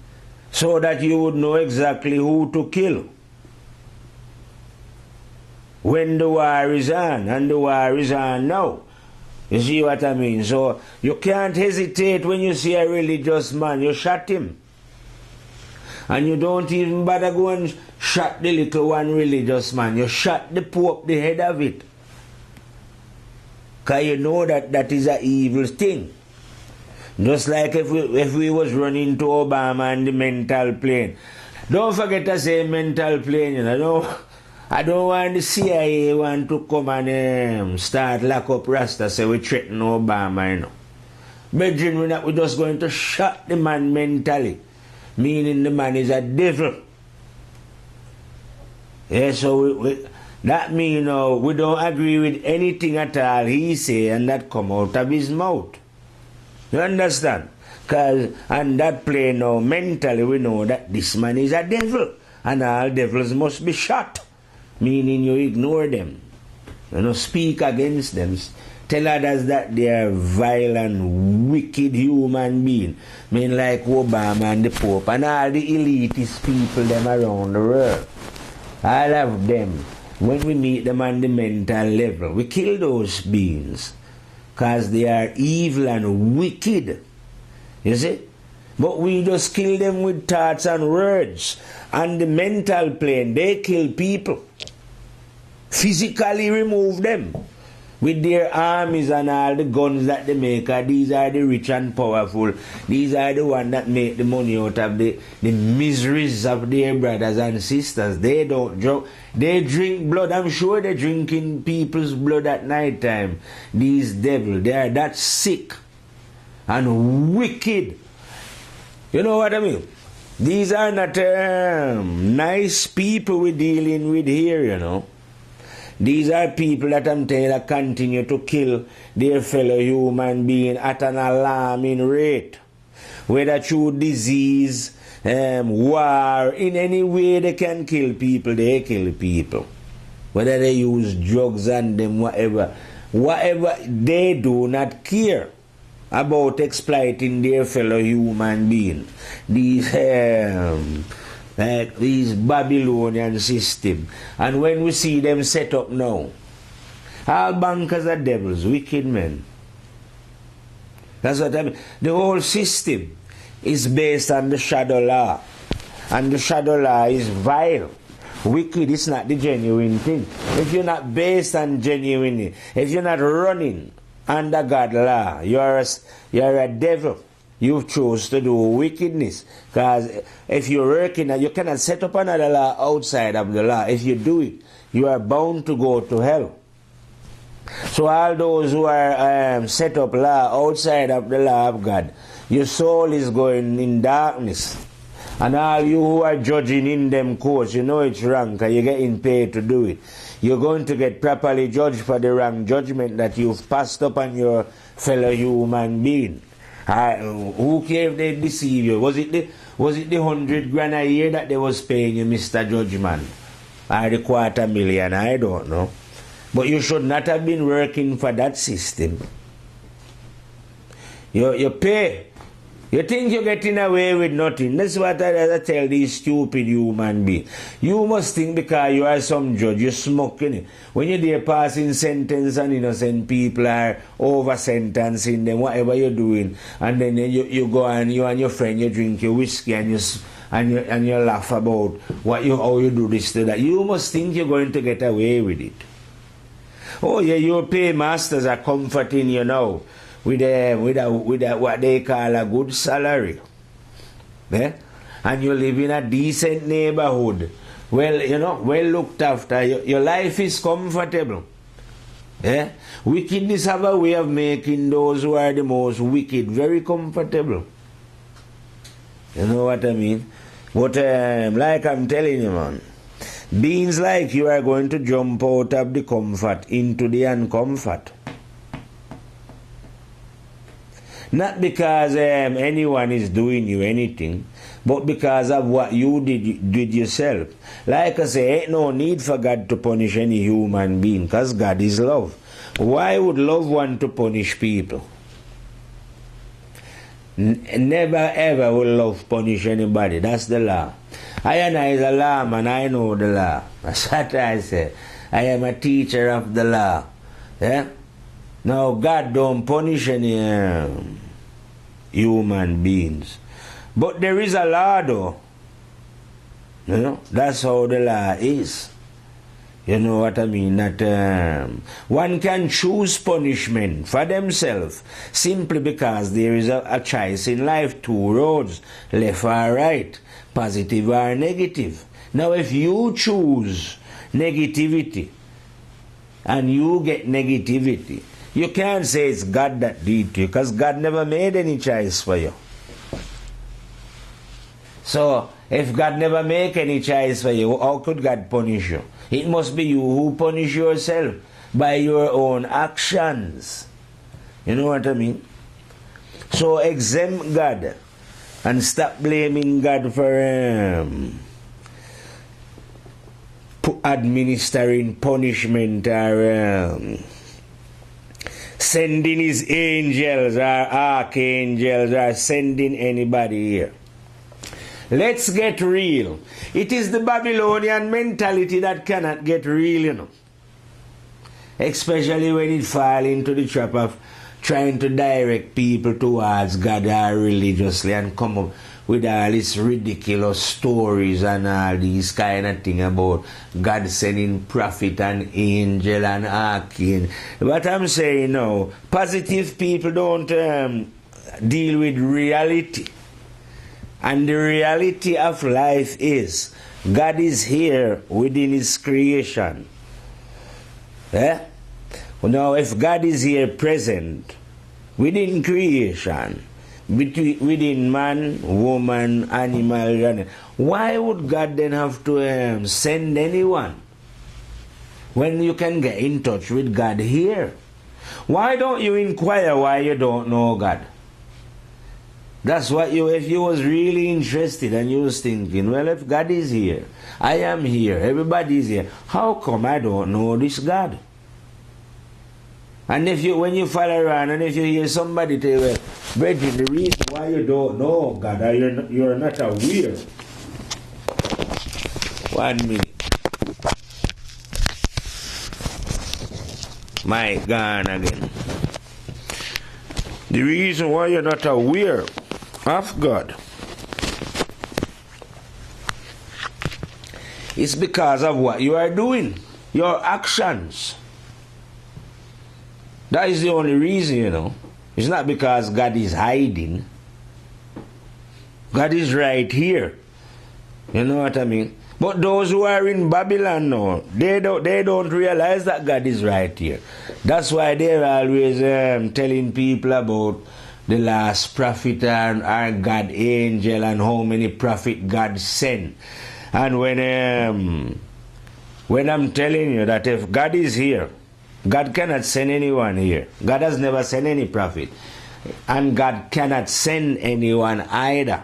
So that you would know exactly who to kill when the war is on, and the war is on now. You see what I mean? So you can't hesitate when you see a religious man. You shot him. And you don't even bother go and shot the little one religious man. You shot the Pope, the head of it. Because you know that that is an evil thing. Just like if we was running to Obama and the mental plane. Don't forget to say mental plane, you know. I don't want the CIA want to come and start lock up Rasta, say we threaten Obama, you know. But we're just going to shot the man mentally, meaning the man is a devil. Yeah, so that means we don't agree with anything at all he say and that come out of his mouth. You understand? Because on that plane now, mentally we know that this man is a devil and all devils must be shot. Meaning you ignore them. You know, speak against them. Tell others that they are vile and wicked human beings. Mean like Obama and the Pope and all the elitist people them around the world. All of them. When we meet them on the mental level, we kill those beings. Because they are evil and wicked. You see? But we just kill them with thoughts and words. On the mental plane, they kill people. Physically remove them with their armies and all the guns that they make. These are the rich and powerful. These are the ones that make the money out of the miseries of their brothers and sisters. They don't joke. They drink blood. I'm sure they're drinking people's blood at night time. These devils, they are that sick and wicked. You know what I mean? These are not nice people we're dealing with here, you know. These are people that I'm telling you continue to kill their fellow human being at an alarming rate. Whether through disease, war, in any way they can kill people, they kill people. Whether they use drugs on them, whatever. Whatever, they do not care about exploiting their fellow human being. These Babylonian system. And when we see them set up now, all bankers are devils, wicked men. That's what I mean. The whole system is based on the shadow law. And the shadow law is vile. Wicked is not the genuine thing. If you're not based on genuine, if you're not running under God's law, you're a devil. You chose to do wickedness. Because if you're working, you cannot set up another law outside of the law. If you do it, you are bound to go to hell. So all those who are set up law outside of the law of God, your soul is going in darkness. And all you who are judging in them courts, you know it's wrong because you're getting paid to do it. You're going to get properly judged for the wrong judgment that you've passed upon your fellow human being. Who cares if they deceive you? Was it the 100 grand a year that they was paying you, Mr. Judgman? Or the 250,000? I don't know. But you should not have been working for that system. You pay. You think you're getting away with nothing. That's what I tell these stupid human beings. You must think because you are some judge, you're smoking. When you're there passing sentence and innocent people are over-sentencing them, whatever you're doing, and then you go and you and your friend, you drink your whiskey and you laugh about how you do this to that. You must think you're going to get away with it. Oh yeah, your paymasters are comforting you now. With what they call a good salary. Eh? And you live in a decent neighborhood. Well, well looked after. Your life is comfortable. Eh? Wickedness have a way of making those who are the most wicked very comfortable. You know what I mean? But like I'm telling you, man, beings like you are going to jump out of the comfort into the uncomfort. Not because anyone is doing you anything, but because of what you did yourself. Like I say, ain't no need for God to punish any human being, because God is love. Why would love want to punish people? Never ever will love punish anybody. That's the law. I is a lawman, I know the law. That's what I say. I am a teacher of the law. Yeah? Now God don't punish any human beings. But there is a law though. You know, that's how the law is. You know what I mean? That one can choose punishment for themselves simply because there is a choice in life, two roads, left or right, positive or negative. Now if you choose negativity and you get negativity, you can't say it's God that did to you, because God never made any choice for you. So if God never make any choice for you, how could God punish you? It must be you who punish yourself by your own actions. You know what I mean? So exempt God and stop blaming God for administering punishment or sending his angels or archangels or sending anybody here. Let's get real. It is the Babylonian mentality that cannot get real, you know. Especially when it falls into the trap of trying to direct people towards God religiously and come up with all these ridiculous stories and all these kind of things about God sending prophet and angel and archangel. What I'm saying now, positive people don't deal with reality. And the reality of life is God is here within his creation. Eh? Now if God is here present within creation, within man, woman, animal, why would God then have to send anyone when you can get in touch with God here? Why don't you inquire why you don't know God? That's what if you was really interested and you was thinking, well, if God is here, I am here, everybody is here, how come I don't know this God? And if when you follow around and if you hear somebody tell you, well, Brethren, the reason why you don't know God, or you're not aware. 1 minute. My God again. The reason why you're not aware of God is because of what you are doing, your actions. That is the only reason, you know. It's not because God is hiding. God is right here. You know what I mean? But those who are in Babylon now, they don't realize that God is right here. That's why they're always telling people about the last prophet and our God angel and how many prophet God sent. And when I'm telling you that if God is here, God cannot send anyone here. God has never sent any prophet. And God cannot send anyone either.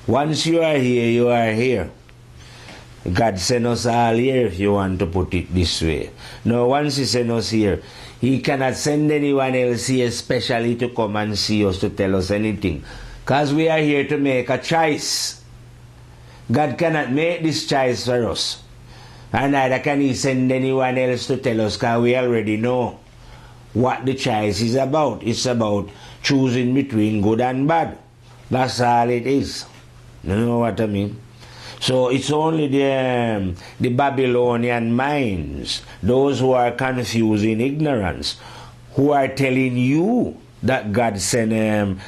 Once you are here, you are here. God sent us all here, if you want to put it this way. Now, once He sent us here, He cannot send anyone else here especially to come and see us to tell us anything. Because we are here to make a choice. God cannot make this choice for us. And neither can He send anyone else to tell us, because we already know what the choice is about. It's about choosing between good and bad. That's all it is. You know what I mean? So it's only the Babylonian minds, those who are confused in ignorance, who are telling you that God sent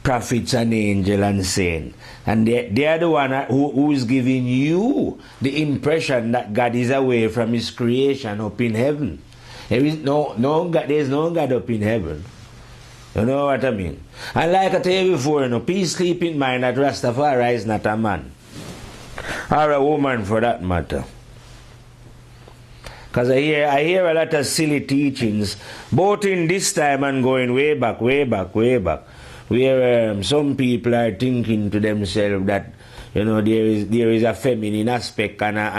prophets and angels and saints. And they are the one who is giving you the impression that God is away from His creation up in heaven. There is no God up in heaven. You know what I mean? And like I tell you before, you know, please keep in mind that Rastafari is not a man. Or a woman for that matter. Because I hear a lot of silly teachings, both in this time and going way back, where some people are thinking to themselves that, You know, there is a feminine aspect and a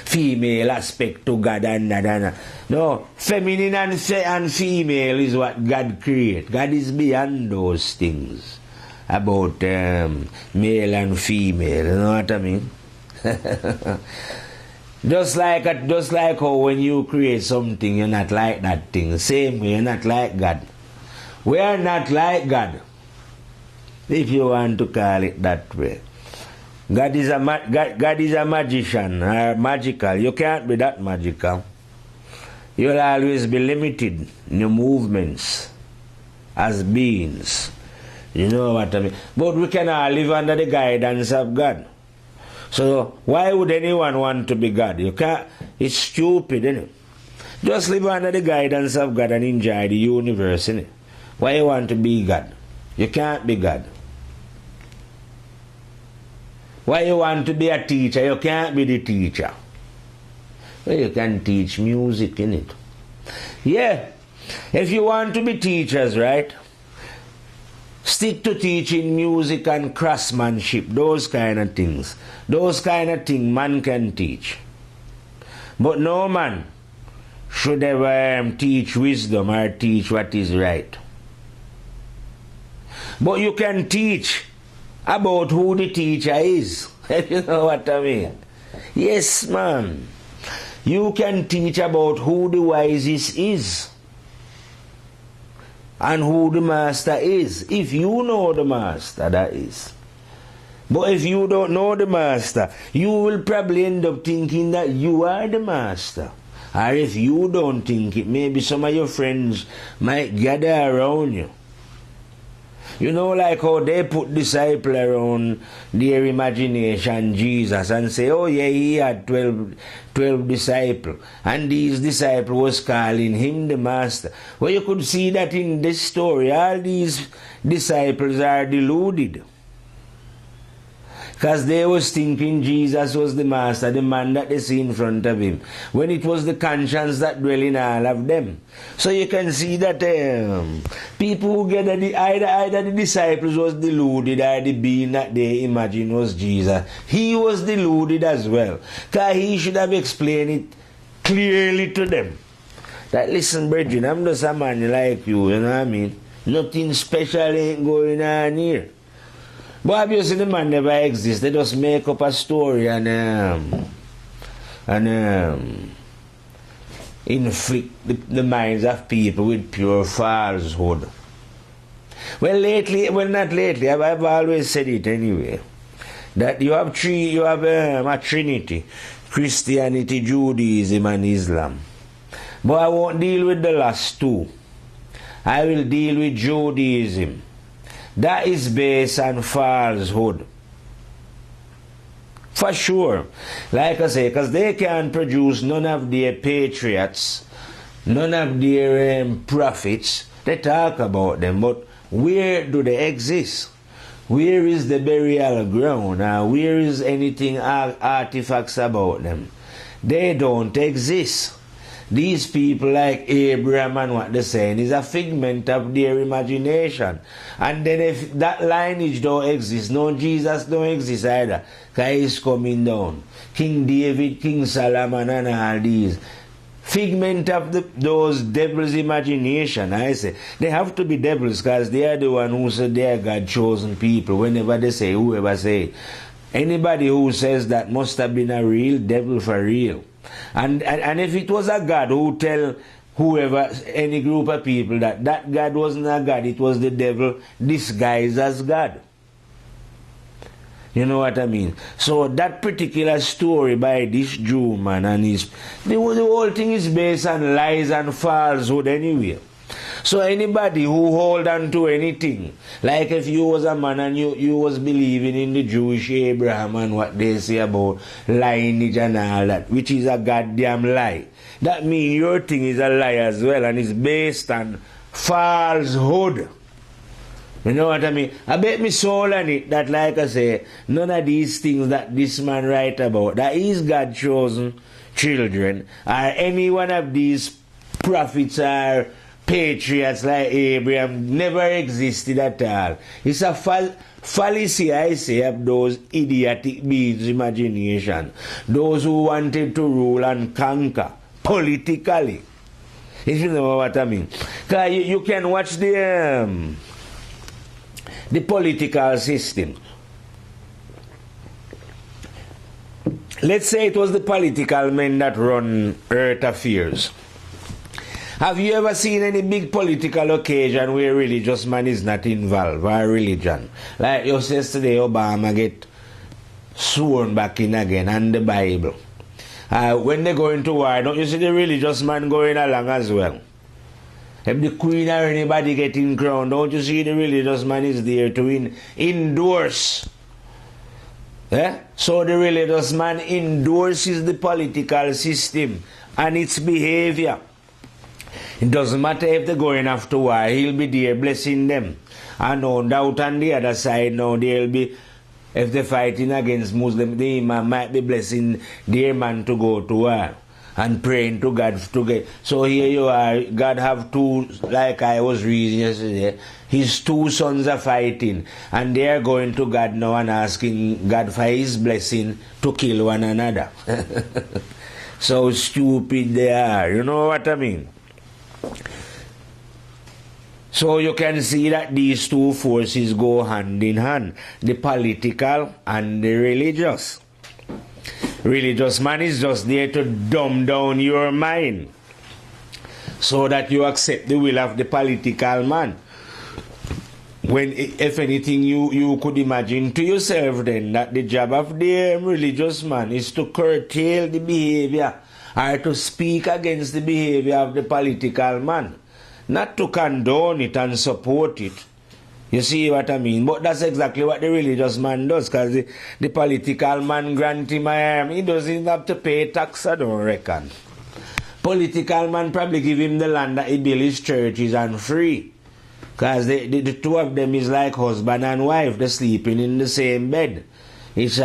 female aspect to God and no, feminine and female is what God created. God is beyond those things about male and female. You know what I mean? Just like how when you create something, you're not like that thing. Same way, you're not like God. We are not like God, if you want to call it that way. God is a magician or magical. You can't be that magical. You'll always be limited in your movements as beings. You know what I mean? But we can all live under the guidance of God. So why would anyone want to be God? You can't. It's stupid, isn't it? Just live under the guidance of God and enjoy the universe, innit? Why you want to be God? You can't be God. Why you want to be a teacher? You can't be the teacher. Well, you can teach music, innit? Yeah. If you want to be teachers, right? Stick to teaching music and craftsmanship, those kind of things. Those kind of things man can teach. But no man should ever teach wisdom or teach what is right. But you can teach about who the teacher is. You know what I mean? Yes, man. You can teach about who the wisest is and who the master is. If you know the master, that is. But if you don't know the master, you will probably end up thinking that you are the master. Or if you don't think it, maybe some of your friends might gather around you. You know, like how they put disciples around their imagination, Jesus, and say, oh yeah, he had 12 disciples. And these disciples was calling him the master. Well, you could see that in this story, all these disciples are deluded. Because they was thinking Jesus was the master, the man that they see in front of him, when it was the conscience that dwell in all of them. So you can see that people who get either the disciples was deluded or the being that they imagined was Jesus. He was deluded as well. Because he should have explained it clearly to them. That listen, brethren, I'm just a man like you know what I mean? Nothing special ain't going on here. But obviously the man never exists. They just make up a story and inflict the minds of people with pure falsehood. Well, not lately, I've always said it anyway, that you have a trinity, Christianity, Judaism and Islam. But I won't deal with the last two. I will deal with Judaism. That is based on falsehood. For sure. Like I say, because they can't produce none of their patriots, none of their prophets. They talk about them, but where do they exist? Where is the burial ground? Where is anything artifacts about them? They don't exist. These people like Abraham and what they're saying is a figment of their imagination. And then if that lineage don't exist, no Jesus don't exist either, because he's coming down. King David, King Solomon and all these. Figment of those devils' imagination, I say. They have to be devils because they are the one who said they are God-chosen people. Whenever they say, whoever say. Anybody who says that must have been a real devil for real. And if it was a God who tell whoever, any group of people that God wasn't a God, it was the devil disguised as God. You know what I mean? So that particular story by this Jew man and the whole thing is based on lies and falsehood anyway. So anybody who hold on to anything, like if you was a man and you was believing in the Jewish Abraham and what they say about lineage and all that, which is a goddamn lie, that means your thing is a lie as well and it's based on falsehood. You know what I mean? I bet me soul on it that, like I say, none of these things that this man write about, that is God chosen children, or any one of these prophets or patriots like Abraham never existed at all. It's a fallacy, I say, of those idiotic beings' imagination. Those who wanted to rule and conquer politically. If you know what I mean. Because you can watch the political system. Let's say it was the political men that run earth affairs. Have you ever seen any big political occasion where religious man is not involved, or religion? Like yesterday, Obama get sworn back in again, and the Bible. When they go into war, don't you see the religious man going along as well? If the queen or anybody getting crowned, don't you see the religious man is there to endorse? So the religious man endorses the political system and its behavior. It doesn't matter if they're going after war, he'll be there blessing them. And no doubt on the other side now they'll be, if they're fighting against Muslims, the imam might be blessing their man to go to war and praying to God to get. So here you are, God have two, like I was reading yesterday, his two sons are fighting and they are going to God now and asking God for his blessing to kill one another. So stupid they are, you know what I mean? So you can see that these two forces go hand in hand, the political and the religious. Religious man is just there to dumb down your mind so that you accept the will of the political man. When, if anything, you could imagine to yourself then that the job of the religious man is to curtail the behavior or to speak against the behavior of the political man, not to condone it and support it. You see what I mean? But that's exactly what the religious man does, because the political man grant him he doesn't have to pay tax, I don't reckon. Political man probably give him the land that he build his churches and free. Because the two of them is like husband and wife, they're sleeping in the same bed. It's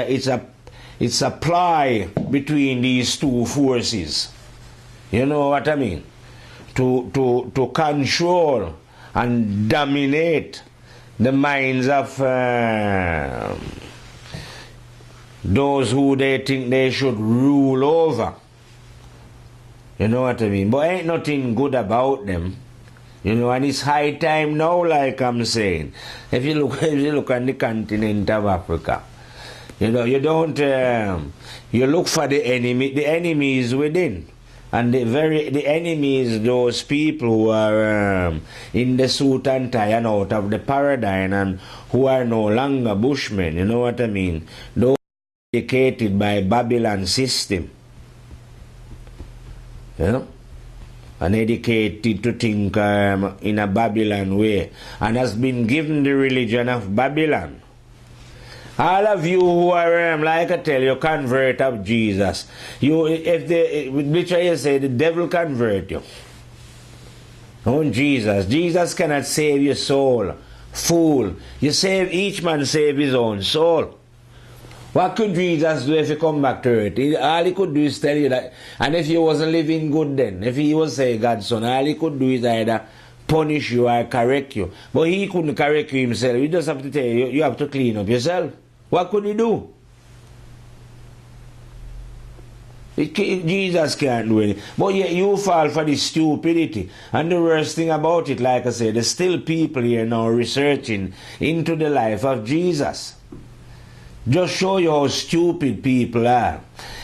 a ploy between these two forces. You know what I mean? To control and dominate the minds of those who they think they should rule over. You know what I mean? But ain't nothing good about them. You know, and it's high time now, like I'm saying. If you look on the continent of Africa, you know, you don't you look for the enemy. The enemy is within. And the enemy is those people who are in the suit and tie and out of the paradigm and who are no longer bushmen, you know what I mean? Those educated by Babilon system. You know? And educated to think in a Babylon way. And has been given the religion of Babylon. All of you who are, like I tell you, convert of Jesus. Literally you say the devil convert you. On Jesus. Jesus cannot save your soul. Fool. Each man save his own soul. What could Jesus do if he come back to earth? All he could do is tell you that. And if he wasn't living good then, if he was say God's son, all he could do is either punish you or correct you. But he couldn't correct you himself. He just have to tell you, you have to clean up yourself. What could he do? Jesus can't do it. But yet you fall for this stupidity. And the worst thing about it, like I said, there's still people here now researching into the life of Jesus. Just show you how stupid people are.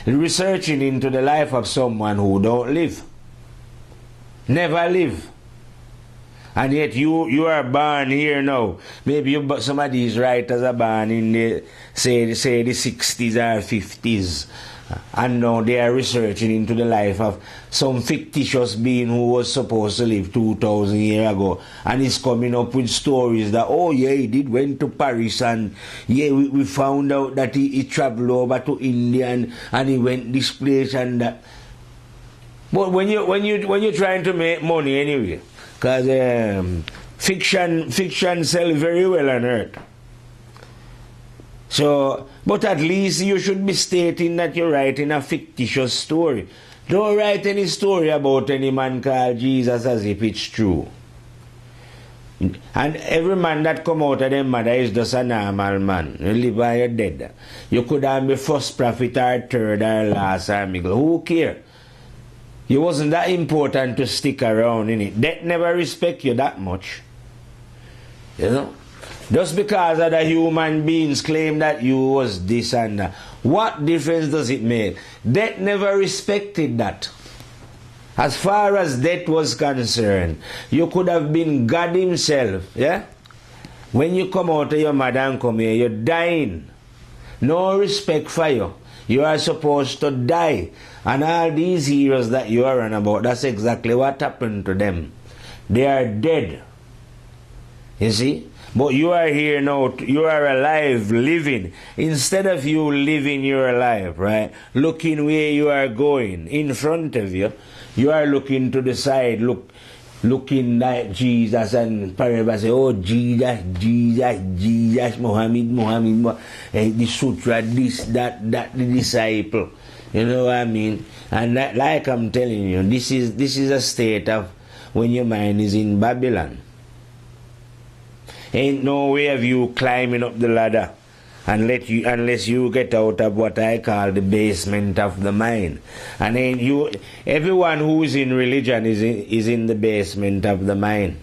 Researching into the life of someone who don't live. Never live. And yet you are born here now. Maybe some of these writers are born in the, say the 60s or 50s. And now they are researching into the life of some fictitious being who was supposed to live 2,000 years ago. And he's coming up with stories that, oh yeah, he went to Paris and yeah, we found out that he traveled over to India and he went this place and that. But when you're trying to make money anyway, because fiction sells very well on earth. So, but at least you should be stating that you're writing a fictitious story. Don't write any story about any man called Jesus as if it's true. And every man that come out of them mother is just a normal man. You live and you're dead. You could have been first prophet or third or last or middle. Who care? You wasn't that important to stick around in it. Death never respect you that much. You know? Just because other human beings claim that you was this and that. What difference does it make? Death never respected that. As far as death was concerned, you could have been God himself, yeah? When you come out of your mother and come here, you're dying. No respect for you. You are supposed to die. And all these heroes that you are on about, that's exactly what happened to them. They are dead. You see? But you are here now, you are alive, living. Instead of you living your life, right? Looking where you are going, in front of you, you are looking to the side, looking like Jesus, and Parabah say, oh, Jesus, Muhammad, the sutra, this, that, the disciple. You know what I mean? And that, like I'm telling you, this is a state of when your mind is in Babylon. Ain't no way of you climbing up the ladder unless you get out of what I call the basement of the mind. And everyone who is in religion is in the basement of the mind.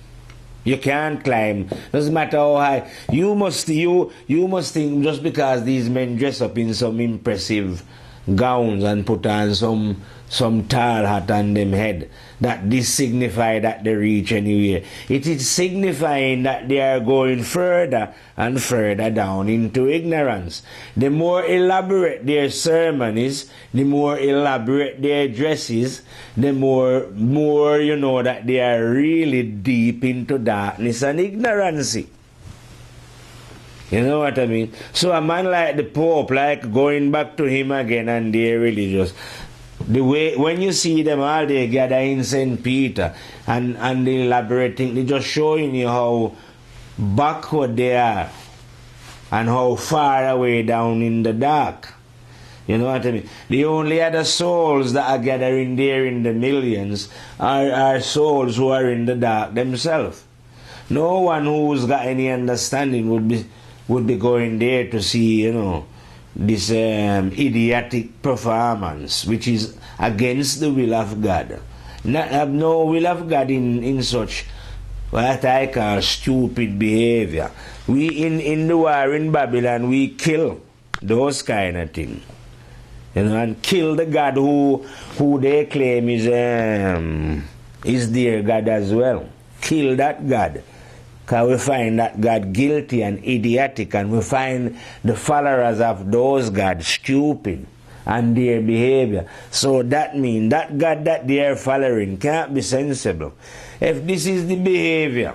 You can't climb. Doesn't matter how high. You must think just because these men dress up in some impressive gowns and put on some tall hat on them head, that this signify that they reach anywhere. It is signifying that they are going further and further down into ignorance. The more elaborate their sermon is, the more elaborate their dress is, the more you know that they are really deep into darkness and ignorance. You know what I mean? So a man like the Pope, like going back to him again and they're religious. The way when you see them all they gather in St. Peter and the elaborate thing, they're just showing you how backward they are and how far away down in the dark. You know what I mean? The only other souls that are gathering there in the millions are souls who are in the dark themselves. No one who's got any understanding would be going there to see, you know, this idiotic performance, which is against the will of God. Have no will of God in such what I call stupid behavior. We in the war in Babylon, we kill those kind of things, you know, and kill the God who they claim is their God as well. Kill that God. Because we find that God guilty and idiotic, and we find the followers of those gods stupid and their behavior. So that means that God that they are following can't be sensible. If this is the behavior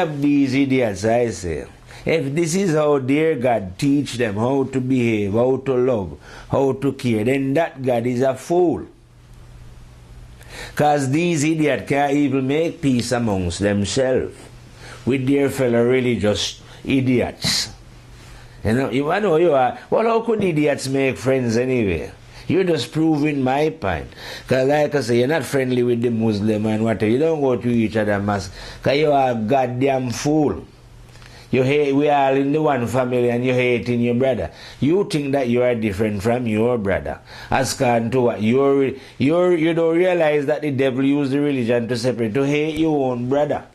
of these idiots, I say, if this is how their God teach them how to behave, how to love, how to care, then that God is a fool. Because these idiots can't even make peace amongst themselves with their fellow religious idiots. You know you are. Well, how could idiots make friends anyway? You're just proving my point. Because like I say, you're not friendly with the Muslim and whatever. You don't go to each other mosque. Because you are a goddamn fool. You hate, we are all in the one family and you hating your brother. You think that you are different from your brother. As according to what? You don't realize that the devil used the religion to separate, to hate your own brother.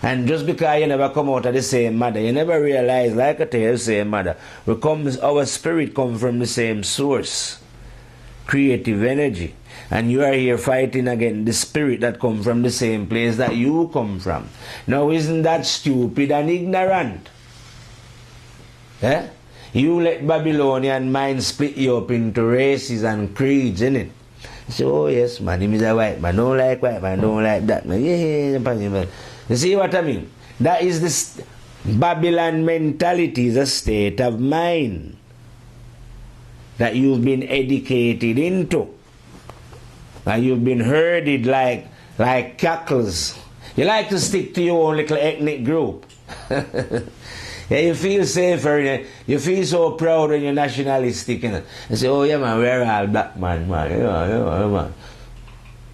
And just because you never come out of the same mother, you never realize, like I tell you, the same mother, our spirit comes from the same source. Creative energy. And you are here fighting against the spirit that comes from the same place that you come from. Now, isn't that stupid and ignorant? Eh? You let Babylonian mind split you up into races and creeds, innit? So, oh yes, man, him is a white man. Don't like white man, don't like that man. Yeah. You see what I mean? That is this Babylon mentality, is a state of mind that you've been educated into. And you've been herded like cackles. You like to stick to your own little ethnic group. Yeah, you feel safer. You feel so proud when you're nationalistic. You know? You say, oh yeah man, we're all black man. Yeah, man.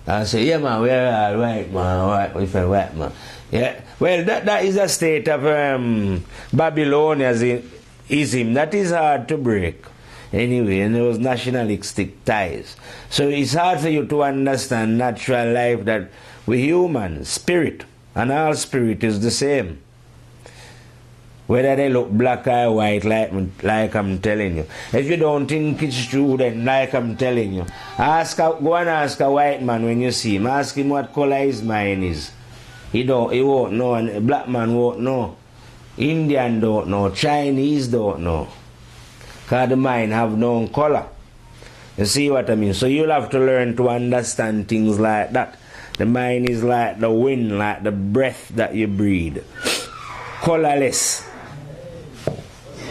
I say, yeah man, we're all white man, white man. Yeah. Well, that is a state of Babylonianism that is hard to break. Anyway, and those nationalistic ties. So it's hard for you to understand natural life, that we human, spirit, and all spirit is the same. Whether they look black or white, like I'm telling you. If you don't think it's true, then like I'm telling you, go and ask a white man when you see him. Ask him what color his mind is. He won't know, and a black man won't know. Indian don't know, Chinese don't know. Because the mind have no color. You see what I mean? So you'll have to learn to understand things like that. The mind is like the wind, like the breath that you breathe. Colorless.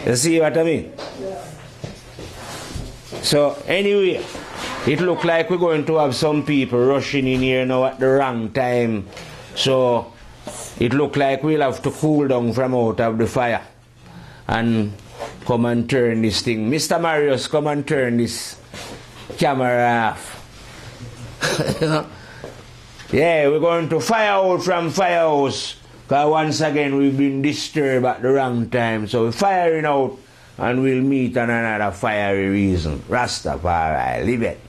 You see what I mean? So anyway, it look like we're going to have some people rushing in here now at the wrong time. So it look like we'll have to cool down from out of the fire and come and turn this thing. Mr. Marius, come and turn this camera off. You know? Yeah, we're going to fire out from firehouse. Because once again we've been disturbed at the wrong time. So we're firing out and we'll meet on another fiery reason. Rastafari, live it.